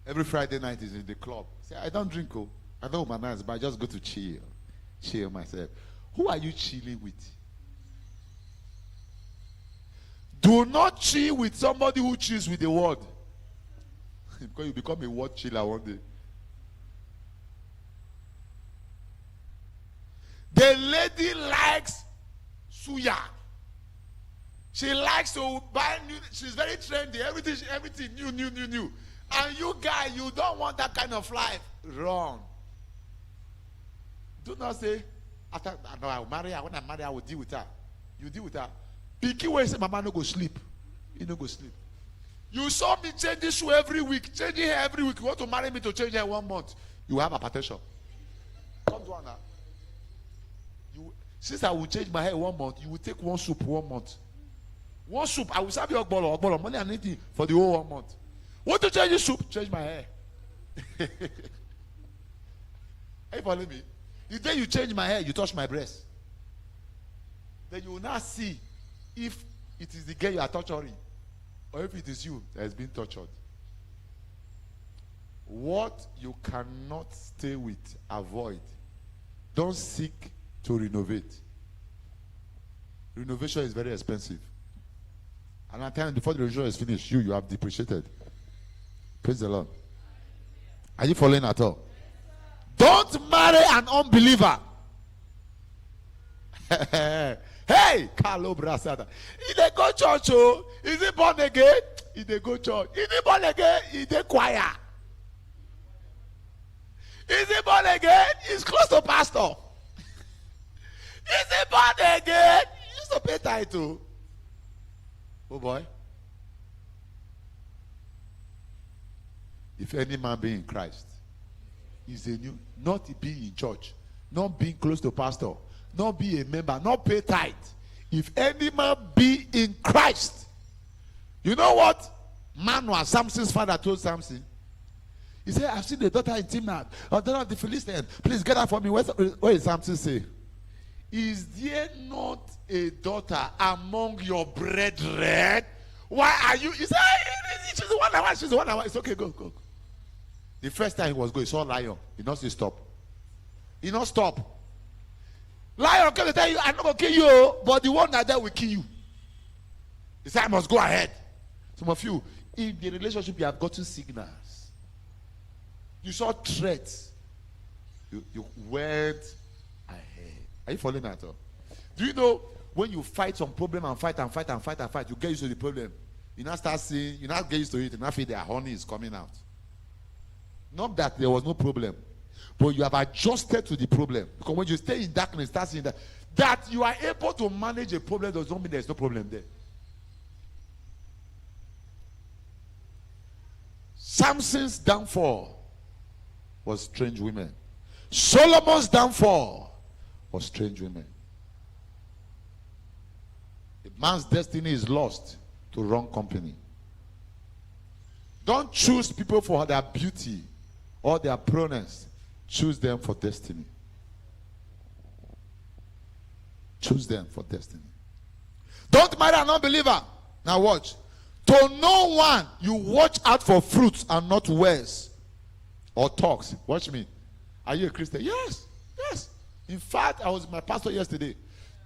Every Friday night is in the club. Say, I don't drink, I don't humanize, but I just go to chill myself. Who are you chilling with? Do not chill with somebody who chills with the word. Because you become a word chiller one day. The lady likes suya. She likes to buy new. She's very trendy. Everything new. And you guys, you don't want that kind of life. Wrong. Do not say, no, I will marry her. When I marry her, I will deal with her. You deal with her. Picky way say, Mama no go sleep. You no go sleep. You saw me change this shoe every week. Changing hair every week. You want to marry me to change hair 1 month. You have hypertension. Come to her now. Since I will change my hair 1 month, you will take one soup 1 month. One soup, I will serve you ogbolo, money and anything for the whole 1 month. Want to change the soup? Change my hair. Are you following me? The day you change my hair, you touch my breast. Then you will now see if it is the girl you are torturing, or if it is you that has been tortured. What you cannot stay with, avoid. Don't seek to renovate. Renovation is very expensive. And at times before the renovation is finished, you have depreciated. Praise the Lord. Are you following at all? Don't marry an unbeliever. Hey, Carlo Brasada. He dey go church, oh. Is he born again? He dey go church. Is he born again? He dey choir. Is he born again? He's close to pastor. Is he born again? He used to pay title. Oh boy. If any man be in Christ, is a new, not be in church, not being close to pastor, not be a member, not pay tithe. If any man be in Christ, you know what Manoah, Samson's father, told Samson? He said, I've seen the daughter in Timnath, or daughter of the Philistine. Please get her for me. What did Samson say? Is there not a daughter among your brethren? Why are you? He said, she's the one I want. She's the one I want. It's okay, go. The first time he was going, he saw lion. He not say stop. He not stop. Lion came to tell you, I'm not going to kill you, but the one that there will kill you. He said, I must go ahead. Some of you, in the relationship, you have gotten signals. You saw threats. You went ahead. Are you following at all? Do you know when you fight some problem and fight, you get used to the problem. You now start seeing, you now get used to it, and now feel their honey is coming out. Not that there was no problem, but you have adjusted to the problem. Because when you stay in darkness, start seeing that you are able to manage a problem does not mean there's no problem there. Samson's downfall was strange women. Solomon's downfall was strange women. A man's destiny is lost to wrong company. Don't choose people for their beauty or their proneness. Choose them for destiny. Choose them for destiny. Don't marry an unbeliever. Now watch. To no one, you watch out for fruits and not words or talks. Watch me. Are you a Christian? Yes. Yes. In fact, I was with my pastor yesterday.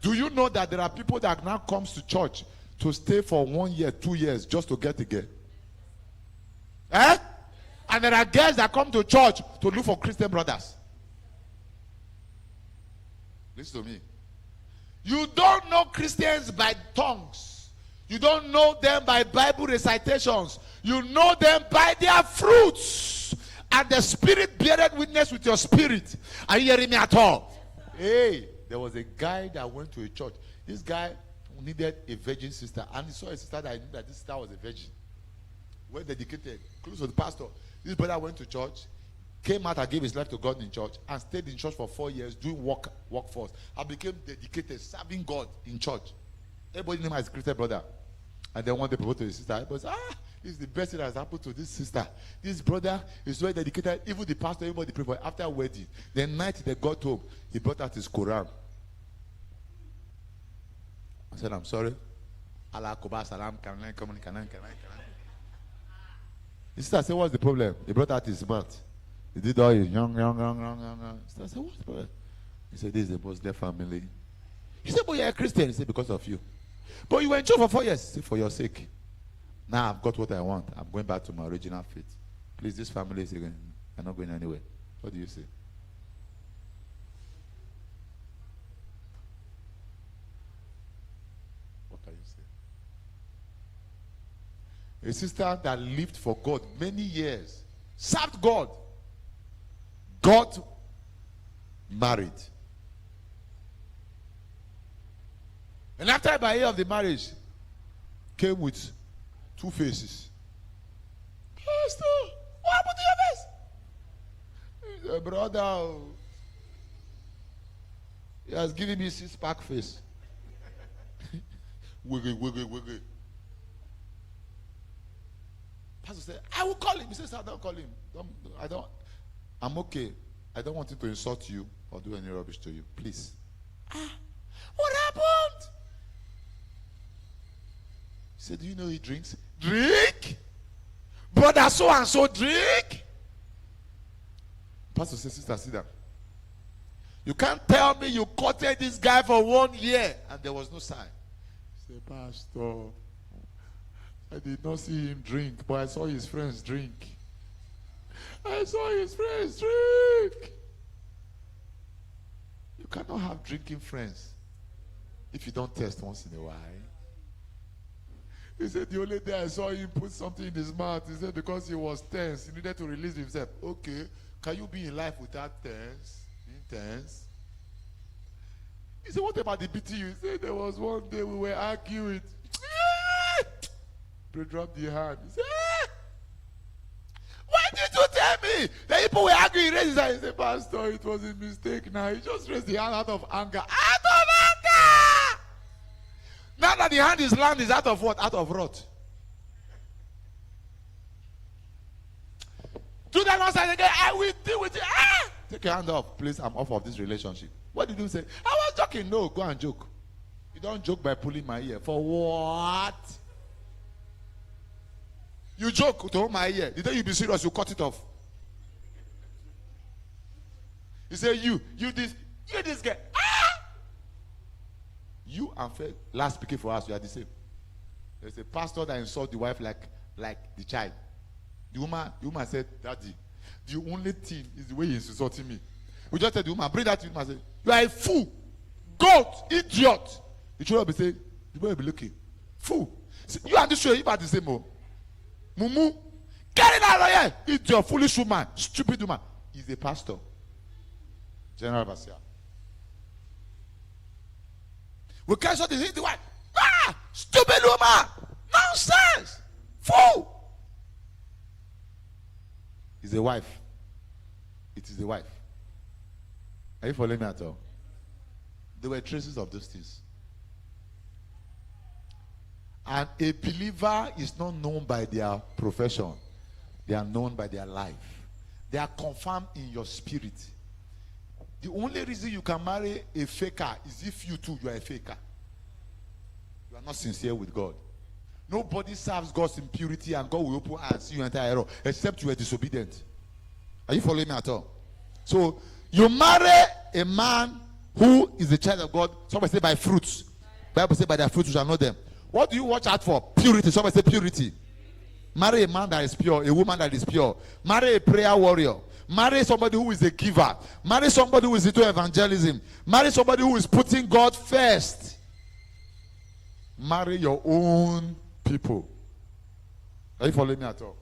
Do you know that there are people that now comes to church to stay for 1 year, 2 years just to get again? Eh? And there are girls that come to church to look for Christian brothers. Listen to me. You don't know Christians by tongues. You don't know them by Bible recitations. You know them by their fruits. And the Spirit beareth witness with your spirit. Are you hearing me at all? Hey, there was a guy that went to a church. This guy needed a virgin sister. And he saw a sister that I knew that this sister was a virgin. Well dedicated, close to the pastor. This brother went to church, came out and gave his life to God in church, and stayed in church for 4 years doing workforce. And became dedicated, serving God in church. Everybody knew him as a Christian brother. And then one day proposed to his sister. Everybody said, this is the best thing that has happened to this sister. This brother is very dedicated. Even the pastor, everybody prayed for him. After wedding, the night they got home, he brought out his Quran. I said, I'm sorry. Allah Kuba Salam Kanan. His sister said, what's the problem? He brought out his mouth. He did all his young. Sister said, what's the problem? He said, this is the Muslim family. He said, but you're a Christian. He said, because of you. But you were in church for 4 years. He said, for your sake. Now I've got what I want. I'm going back to my original faith. Please, this family is again. I'm not going anywhere. What do you say? What can you say? A sister that lived for God many years, served God, got married. And after about a year of the marriage, came with 2 faces. Pastor, what happened to your face? He said, brother, he has given me 6-pack face. Wiggle. Pastor said, I will call him. He says, I don't call him. I'm okay. I don't want him to insult you or do any rubbish to you. Please. What happened? He said, do you know he drinks? Drink? Brother so and so drink? Pastor said, sister, sit down. You can't tell me you courted this guy for 1 year and there was no sign. He said, Pastor, I did not see him drink, but I saw his friends drink. I saw his friends drink. You cannot have drinking friends if you don't test once in a while. He said, the only day I saw him put something in his mouth, he said, because he was tense, he needed to release himself. Okay, can you be in life without tense? Being tense? He said, what about the BTU? He said, there was one day we were arguing. He dropped the hand. He said, why did you tell me? The people were arguing. He raised his hand. He said, Pastor, it was a mistake now. He just raised the hand out of anger. Out of anger! Now that the hand is land is out of what? Out of wrath. Do that nonsense again. I will deal with it. Take your hand off. Please, I'm off of this relationship. What did you say? I was joking. No, go and joke. You don't joke by pulling my ear. For what? You joke to hold my ear. The day you be serious, you cut it off. He said, you this guy. You and Fred, last speaking for us, you are the same. There's a pastor that insults the wife like the child. The woman said, Daddy, the only thing is the way he's insulting me. We just said the woman, bring that to him and say, you are a fool, goat, idiot. The children will be saying, the boy will be looking, fool. See, you and this show, you are the same. Mumu, get it out of here. Idiot, foolish woman, stupid woman. He's a pastor. General Basia. We can't show the wife. Stupid woman. Nonsense. Fool. It's a wife. It is a wife. Are you following me at all? There were traces of those things. And a believer is not known by their profession. They are known by their life. They are confirmed in your spirit. The only reason you can marry a faker is if you too, you are a faker. You are not sincere with God. Nobody serves God's impurity and God will open and see you enter error except you are disobedient. Are you following me at all? So you marry a man who is the child of God. Somebody say by fruits. Bible say by their fruits you shall know them. What do you watch out for? Purity. Somebody say purity. Marry a man that is pure, a woman that is pure. Marry a prayer warrior. Marry somebody who is a giver. Marry somebody who is into evangelism. Marry somebody who is putting God first. Marry your own people. Are you following me at all?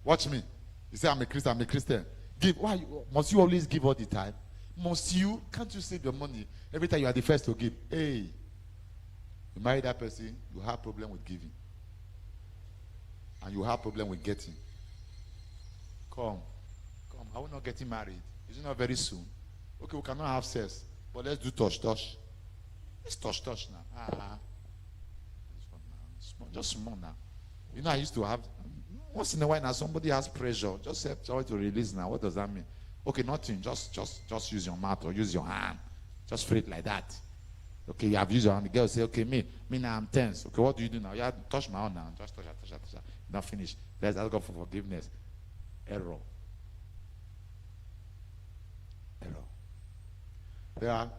Watch me. You say, I'm a Christian, I'm a Christian. Give. Why? Must you always give all the time? Must you? Can't you save your money every time you are the first to give? Hey, you marry that person, you have problem with giving. And you have problem with getting. Come. Are we not getting married? Is it not very soon? Okay, we cannot have sex. But let's do touch. Let's touch now. Just small now. You know, I used to have, once in a while now, somebody has pressure. Just help somebody to release now. What does that mean? Okay, nothing. Just use your mouth or use your hand. Just free it like that. Okay, you have used your hand. The girl say, okay, me now I'm tense. Okay, what do you do now? Yeah, touch my hand now. Just touch her. Not finish. Let's ask God for forgiveness. Error. There are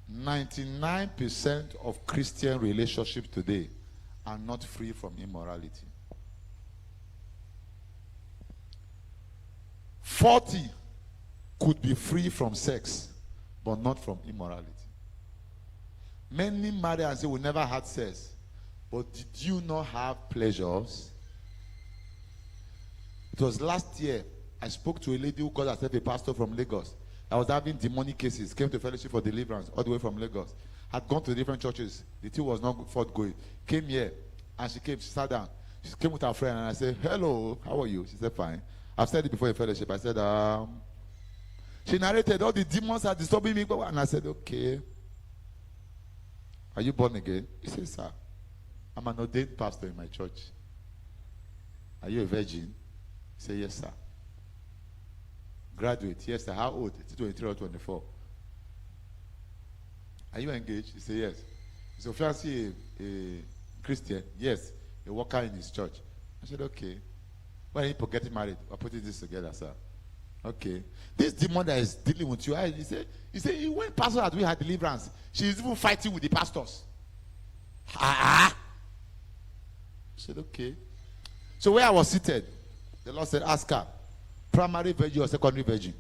99% of Christian relationships today are not free from immorality. 40 could be free from sex, but not from immorality. Many marry and say, we never had sex. But did you not have pleasures? It was last year, I spoke to a lady who called herself a pastor from Lagos. I was having demonic cases, came to Fellowship for Deliverance, all the way from Lagos. Had gone to different churches. The thing was not forthgoing. Came here, and she sat down. She came with her friend, and I said, hello, how are you? She said, fine. I've said it before in Fellowship. I said, she narrated, all the demons are disturbing me. And I said, okay. Are you born again? He said, sir, I'm an ordained pastor in my church. Are you a virgin? He said, yes, sir. Graduate, yes, sir. How old? 23 or 24. Are you engaged? He said, yes. Is your fiancé a Christian? Yes. A worker in his church. I said, okay. When are you getting married? We're putting this together, sir. Okay. This demon that is dealing with you, he said, when pastor had we had deliverance, she's even fighting with the pastors. I said, okay. So where I was seated, the Lord said, ask her, primary virgin or secondary virgin?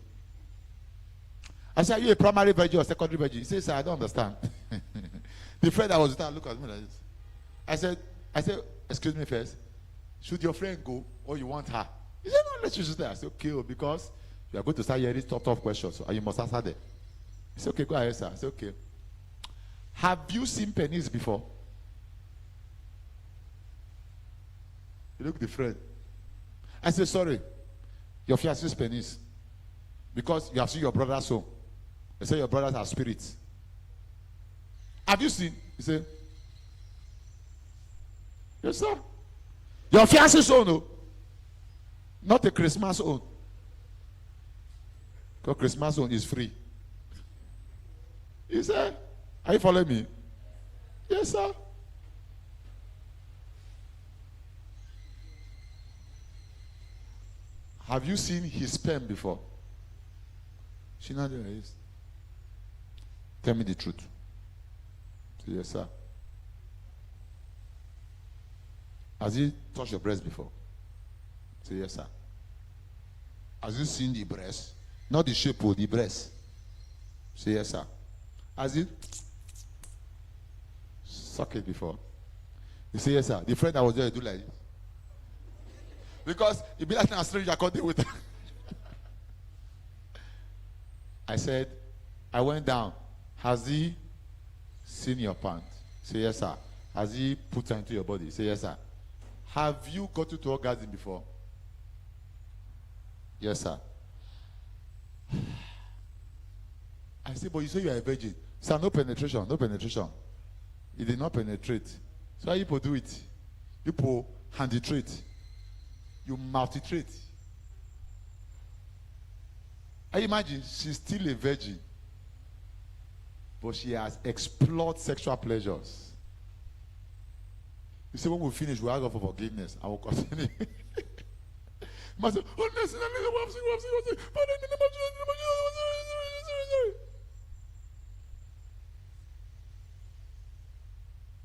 I said, are you a primary virgin or secondary virgin? He said, sir, I don't understand. The friend that was with her looked at me like this. I said, excuse me first. Should your friend go or you want her? He said, no, let's just there. I said, okay, because you are going to start hearing tough questions, so you must answer them. He said, okay, go ahead, sir. I said, okay. Have you seen penis before? He looked at the friend. I said, sorry, your fiancé's penis. Because you have seen your brother's soul. They say your brothers are spirits. Have you seen? He said, yes, sir. Your fiancé's own, no? Not a Christmas own. Because Christmas own is free. He said, are you following me? Yes, sir. Have you seen his sperm before? She not there is. Tell me the truth. Say, yes, sir. Has he touched your breast before? Say, yes, sir. Has he seen the breast? Not the shape of the breast. Say, yes, sir. Has he sucked it before? You say, yes, sir. The friend that was there do like this. Because it be like a stranger can't deal with it. I said, I went down. Has he seen your pants? Say, yes, sir. Has he put her into your body? Say, yes, sir. Have you got to orgasm before? Yes, sir. I said, but you say you are a virgin. Sir, no penetration, no penetration. He did not penetrate. So how you people do it? You people handitrate. You multitrate. I imagine she's still a virgin, but she has explored sexual pleasures. You say when we finish, we ask God for forgiveness. I will continue. Must say, oh, next, Father, in the name of Jesus, sorry.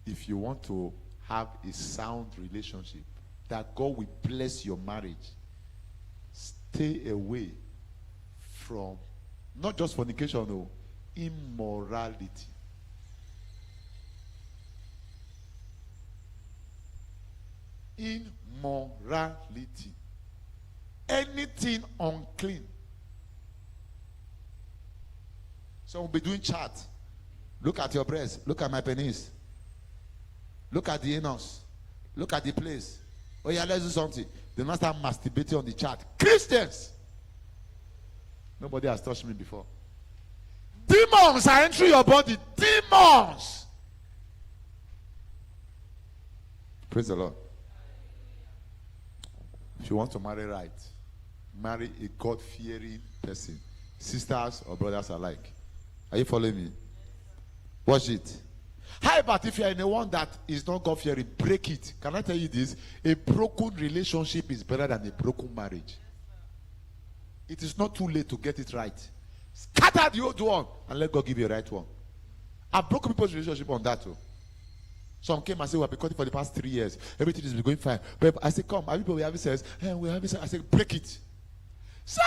If you want to have a sound relationship, that God will bless your marriage, stay away from not just fornication, no, immorality. Immorality. Anything unclean. So we'll be doing chat. Look at your breast. Look at my penis. Look at the anus. Look at the place. Oh yeah, let's do something. They must start masturbating on the chat. Christians. Nobody has touched me before. Demons are entering your body. Demons. Praise the Lord. If you want to marry right, marry a God-fearing person. Sisters or brothers alike. Are you following me? Watch it. How about if you are in a one that is not God-fearing? Break it. Can I tell you this? A broken relationship is better than a broken marriage. It is not too late to get it right. Scatter the old one and let God give you a right one. I've broken people's relationship on that too. Some came and said, we have been cutting for the past 3 years. Everything has been going fine. But I said, come, are people we having sex? And we having sex. I said, break it. Sir,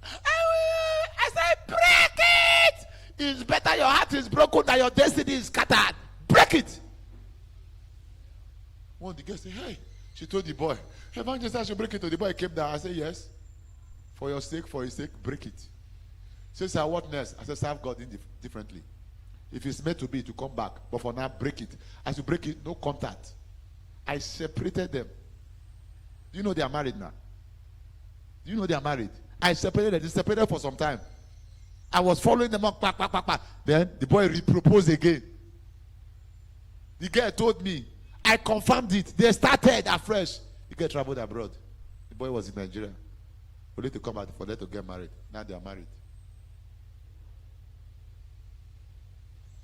I said, break it. It's better your heart is broken than your destiny is scattered. Break it. One of the girls said, hey, she told the boy, Evangelist, I should break it. The boy came down. I said, yes. For your sake, break it. She said, what next? I said, serve God differently. If it's meant to be, to come back. But for now, break it. As you break it, no contact. I separated them. Do you know they are married now? Do you know they are married? I separated them. They separated for some time. I was following them up. Then the boy proposed again. The girl told me. I confirmed it. They started afresh. The girl traveled abroad. The boy was in Nigeria. Only to come out for them to get married. Now they are married.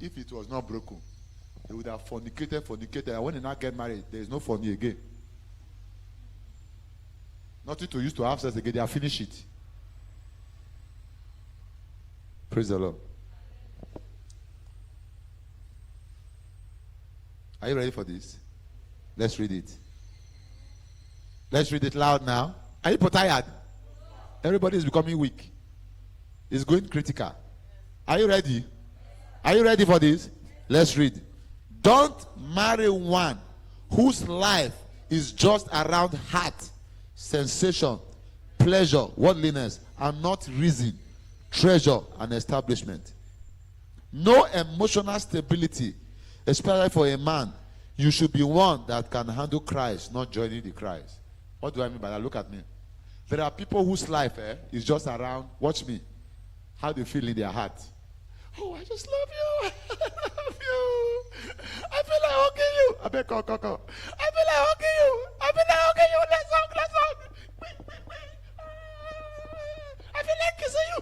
If it was not broken, they would have fornicated. And when they now get married, there is no fornication again. Nothing to use to have sex again. They have finished it. Praise the Lord. Are you ready for this? Let's read it. Let's read it loud now. Are you tired? Everybody is becoming weak. It's going critical. Are you ready? Are you ready for this? Let's read. Don't marry one whose life is just around heart, sensation, pleasure, worldliness, and not reason, treasure, and establishment. No emotional stability, especially for a man. You should be one that can handle Christ, not joining the Christ. What do I mean by that? Look at me. There are people whose life is just around, watch me, how they feel in their heart. Oh, I just love you. I love you. I feel like hugging you. I beg, go. I feel like hugging you. I feel like hugging you. Let's hug. I feel like kissing you.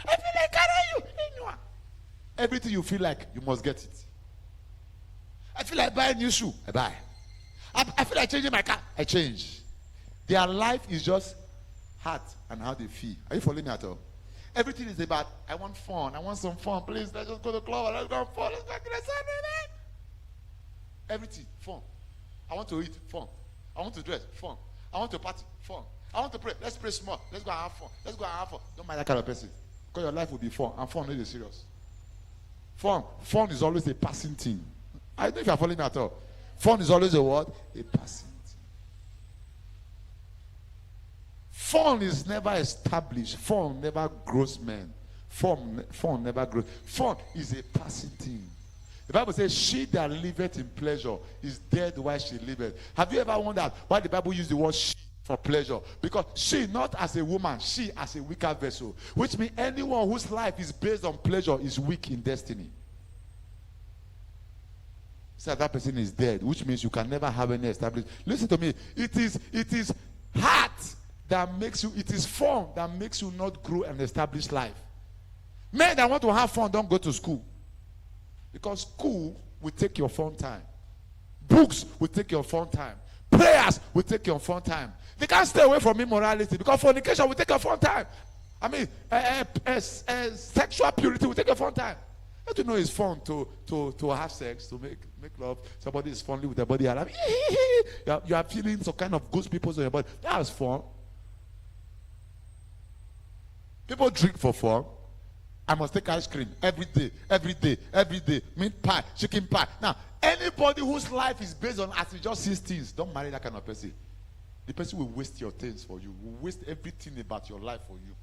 I feel like carrying you. Everything you feel like, you must get it. I feel like buying a new shoe. I buy. I feel like changing my car. I change. Their life is just heart and how they feel. Are you following me at all? Everything is about, I want fun. I want some fun. Please, let's just go to the club. Let's go have fun. Let's go to the sun. Everything, fun. I want to eat, fun. I want to dress, fun. I want to party, fun. I want to pray. Let's pray small. Let's go and have fun. Let's go and have fun. Don't mind that kind of person. Because your life will be fun. And fun is serious. Fun is always a passing thing. I don't know if you're following me at all. Fun is always a what? A passing thing. Fun is never established. Fun never grows men. Fun never grows. Fun is a passing thing. The Bible says, she that liveth in pleasure is dead while she liveth. Have you ever wondered why the Bible used the word she for pleasure? Because she, not as a woman, she as a weaker vessel. Which means anyone whose life is based on pleasure is weak in destiny. So that person is dead, which means you can never have any established. Listen to me. It is heart that makes you, it is fun that makes you not grow and establish life. Men that want to have fun don't go to school. Because school will take your fun time. Books will take your fun time. Prayers will take your fun time. They can't stay away from immorality because fornication will take your fun time. I mean, sexual purity will take your fun time. Don't you know it's fun to have sex, to make love? Somebody is fondly with their body. You are feeling some kind of good people in your body. That's fun. People drink for fun. I must take ice cream every day. Meat pie, chicken pie. Now, anybody whose life is based on as you just see things, don't marry that kind of person. The person will waste your things for you, will waste everything about your life for you.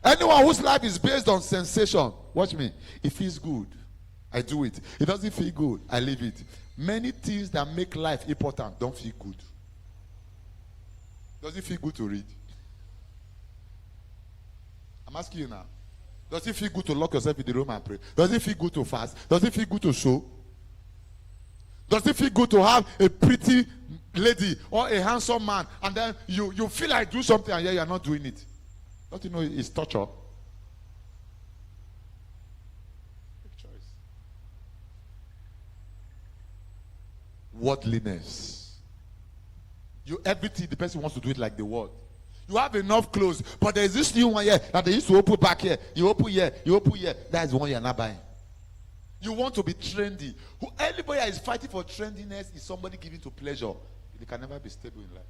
Anyone whose life is based on sensation, watch me. It feels good, I do it. It doesn't feel good, I leave it. Many things that make life important don't feel good. Does it feel good to read? I'm asking you now. Does it feel good to lock yourself in the room and pray? Does it feel good to fast? Does it feel good to sew? Does it feel good to have a pretty lady or a handsome man and then you feel like do something and yet you are not doing it? Don't you know it's torture? Take choice. Worldliness. Everything the person wants to do it like the world. You have enough clothes, but there's this new one here that they used to open back here. You open here, you open here. That's the one you're not buying. You want to be trendy. Anybody that is fighting for trendiness is somebody giving to pleasure. They can never be stable in life.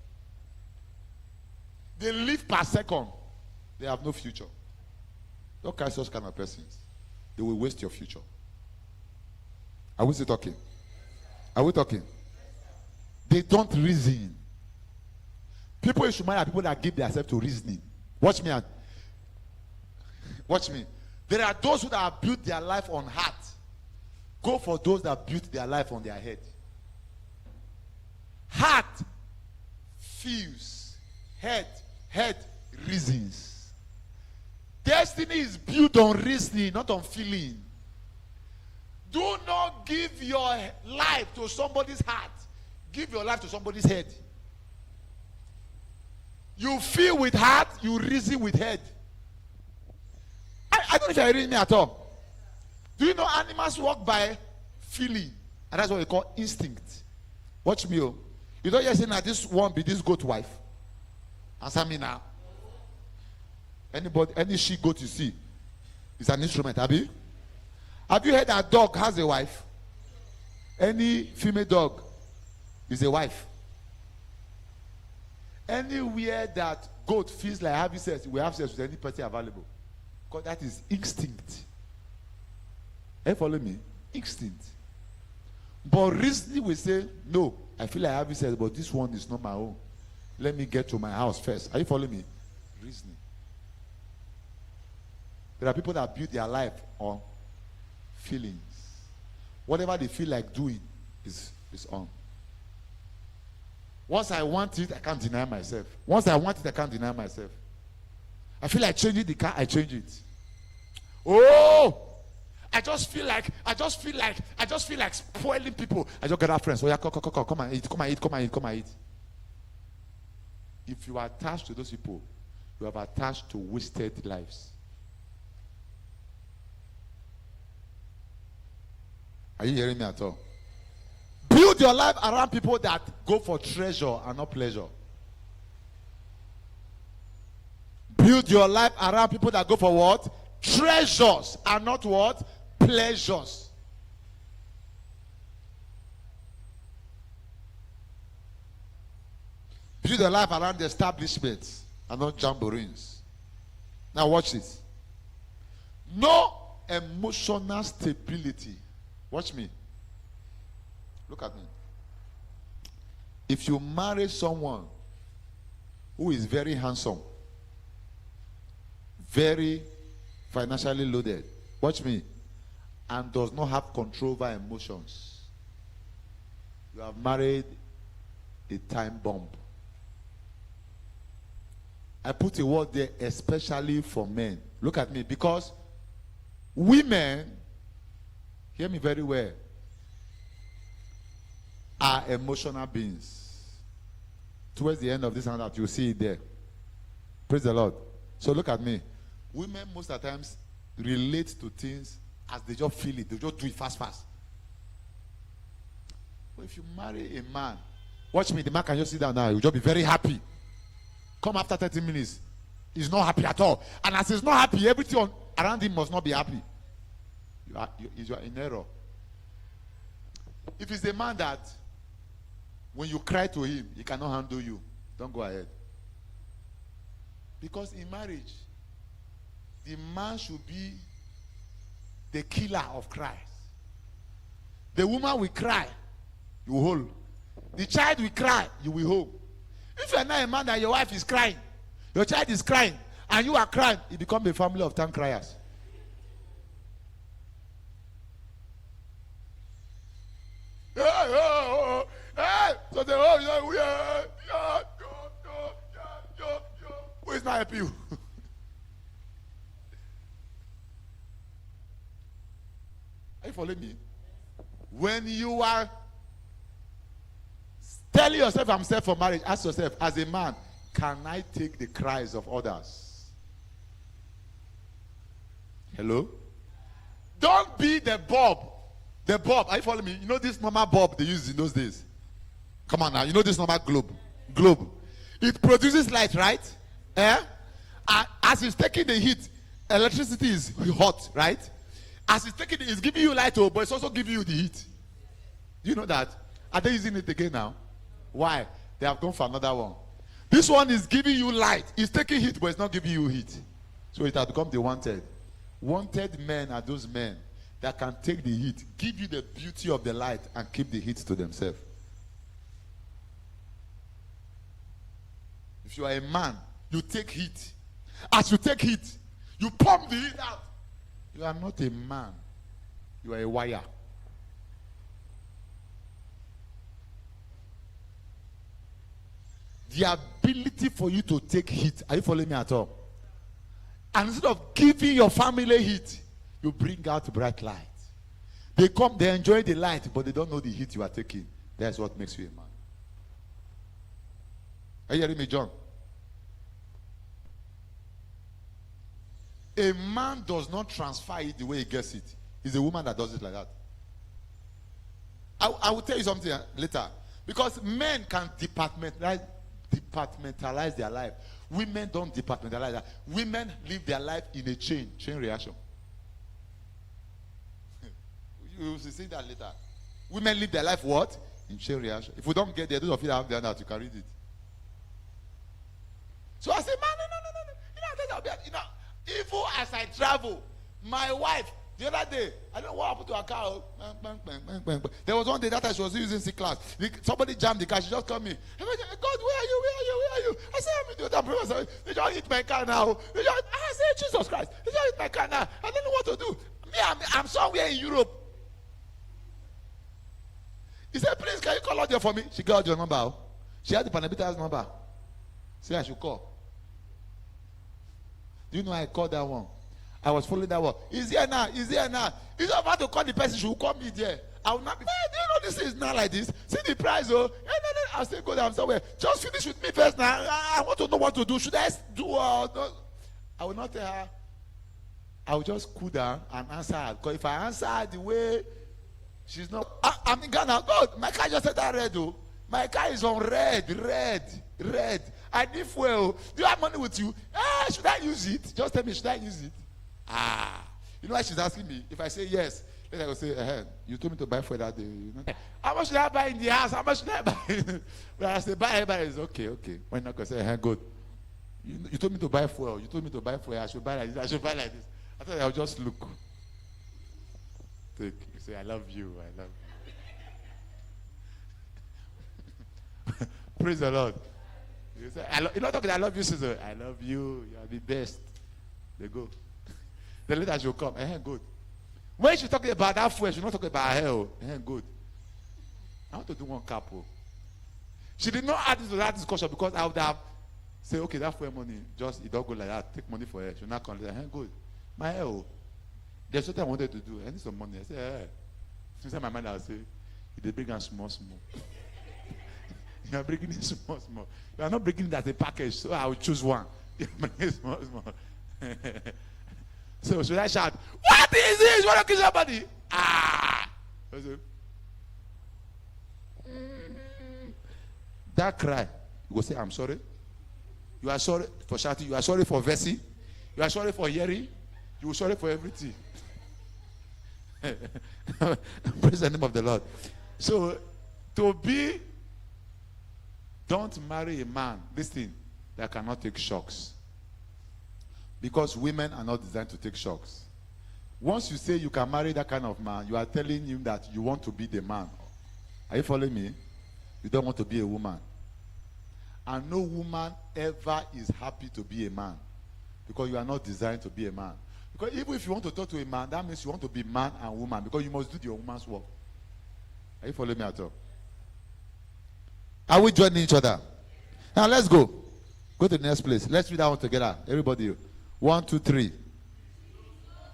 They live per second. They have no future. Don't carry such kind of persons. They will waste your future. Are we still talking? Are we talking? They don't reason. People you should marry are people that give themselves to reasoning. Watch me. Watch me. There are those who have built their life on heart. Go for those that built their life on their head. Heart feels. Head reasons. Destiny is built on reasoning, not on feeling. Do not give your life to somebody's heart. Give your life to somebody's head. You feel with heart, you reason with head. I don't know if you're reading me at all. Do you know animals walk by feeling? And that's what we call instinct. Watch me. Oh. You don't just say that this one be this goat wife. Answer me now. Any she goat you see is an instrument, have you? Have you heard that dog has a wife? Any female dog is a wife. Anywhere that goat feels like having sex, we have sex with any person available. Because that is instinct. You follow me? Instinct. But reasoning will say, no, I feel like having sex, but this one is not my own. Let me get to my house first. Are you following me? Reasoning. There are people that build their life on feelings. Whatever they feel like doing is on. Once I want it, I can't deny myself. Once I want it, I can't deny myself. I feel like changing the car, I change it. Oh, I just feel like spoiling people. I just get our friends. Oh yeah, come and eat. If you are attached to those people, you have attached to wasted lives. Are you hearing me at all? Build your life around people that go for treasure and not pleasure. Build your life around people that go for what? Treasures and not what? Pleasures. Build your life around the establishments and not jamborees. Now watch this. No emotional stability. Watch me. Look at me. If you marry someone who is very handsome, very financially loaded, watch me, and does not have control over emotions, you have married a time bomb. I put a word there especially for men. Look at me, because women, hear me very well, are emotional beings. Towards the end of this handout, you'll see it there. Praise the Lord. So look at me. Women most of the times relate to things as they just feel it. They just do it fast. But if you marry a man, watch me, the man can just sit down now. He'll just be very happy. Come after 30 minutes. He's not happy at all. And as he's not happy, everything around him must not be happy. You are in error. If it's a man that when you cry to him, he cannot handle you, don't go ahead. Because in marriage, the man should be the killer of Christ. The woman will cry, you will hold. The child will cry, you will hold. If you're not a man and your wife is crying, your child is crying, and you are crying, it becomes a family of 10 criers. So they who is not helping you? Are you following me? When you are telling yourself, I'm set for marriage, ask yourself, as a man, can I take the cries of others? Hello? Don't be the bulb. The bulb, are you following me? You know this normal bulb they used in those days? Come on now, you know this normal globe? Globe. It produces light, right? Eh? As it's taking the heat, electricity is hot, right? As it's taking it, it's giving you light, but it's also giving you the heat. Do you know that? Are they using it again now? Why? They have gone for another one. This one is giving you light. It's taking heat, but it's not giving you heat. So it has become the wanted. Wanted men are those men that can take the heat, give you the beauty of the light, and keep the heat to themselves. If you are a man, you take heat. As you take heat, you pump the heat out. You are not a man. You are a wire. The ability for you to take heat. Are you following me at all? And instead of giving your family heat, you bring out bright light. They come, they enjoy the light, but they don't know the heat you are taking. That's what makes you a man. Are you hearing me, John? A man does not transfer it the way he gets it. It's a woman that does it like that. I will tell you something later. Because men can departmentalize their life. Women don't departmentalize that. Women live their life in a chain reaction. You will see that later. Women live their life what? In chain reaction. If we don't get there, those of you that have done that, you can read it. So I say, man, no. Even as I travel, my wife, the other day, I don't know what happened to her car. There was one day that she was using C-Class. Somebody jammed the car. She just called me. God, where are you? I said, I'm in the other place. They just hit my car now. I said, Jesus Christ. They just hit my car now. I don't know what to do. Me, I'm somewhere in Europe. He said, please, can you call out there for me? She got your number. She had the Panabita's number. Say I should call. Do you know I called that one? I was following that one. He's here now. He's about to call the person. She will call me there. I will not be. Hey, do you know this is not like this? See the price, oh. I'll say go down somewhere. Just finish with me first now. I want to know what to do. Should I do no? I will not tell her. I will just cool down and answer her. Because if I answer her the way she's not. I'm in Ghana. God, my car just said that red, oh. My car is on red. I need fuel. Do you have money with you? Should I use it? Just tell me, should I use it? You know why she's asking me? If I say yes, then I will say, you told me to buy fuel that day. You know? How much should I buy in the house? How much should I buy? When I say buy, everybody is okay. When I say, good. You told me to buy fuel. I should buy like this. I thought I'll just look. Take. You say, I love you. Praise the Lord. You say, you're not talking, I love you, sister. I love you. You are the best. They go. The later she'll come. Good. When she's talking about that fuel, she's not talking about her. Good. I want to do one couple. She did not add this to that discussion because I would have said, okay, that fuel money, just it don't go like that. Take money for her. She'll not come. Good. My hair. There's something I wanted to do. I need some money. I said, She said, my mind, I'll say, they bring us small. You are bringing it small. You are not bringing it as a package, so I will choose one. You are bringing it small. So should I shout, what is this? You want to kill somebody? That cry, you go say, I'm sorry. You are sorry for shouting. You are sorry for versing. You are sorry for hearing. You are sorry for everything. Praise the name of the Lord. So, don't marry a man, listen, that cannot take shocks. Because women are not designed to take shocks. Once you say you can marry that kind of man, you are telling him that you want to be the man. Are you following me? You don't want to be a woman. And no woman ever is happy to be a man. Because you are not designed to be a man. Because even if you want to talk to a man, that means you want to be man and woman. Because you must do your woman's work. Are you following me at all? Are we joining each other? Now let's go. Go to the next place. Let's read that one together. Everybody. 1, 2, 3.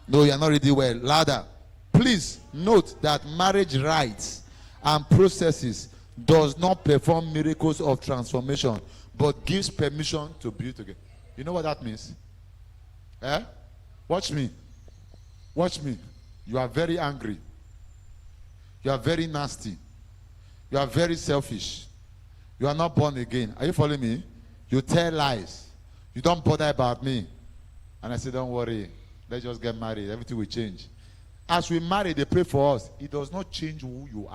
No, you're not reading well. Louder. Please note that marriage rites and processes does not perform miracles of transformation, but gives permission to build together. You know what that means? Eh? Watch me. Watch me. You are very angry. You are very nasty. You are very selfish. You are not born again. Are you following me? You tell lies. You don't bother about me. And I say, don't worry. Let's just get married. Everything will change. As we marry, they pray for us. It does not change who you are.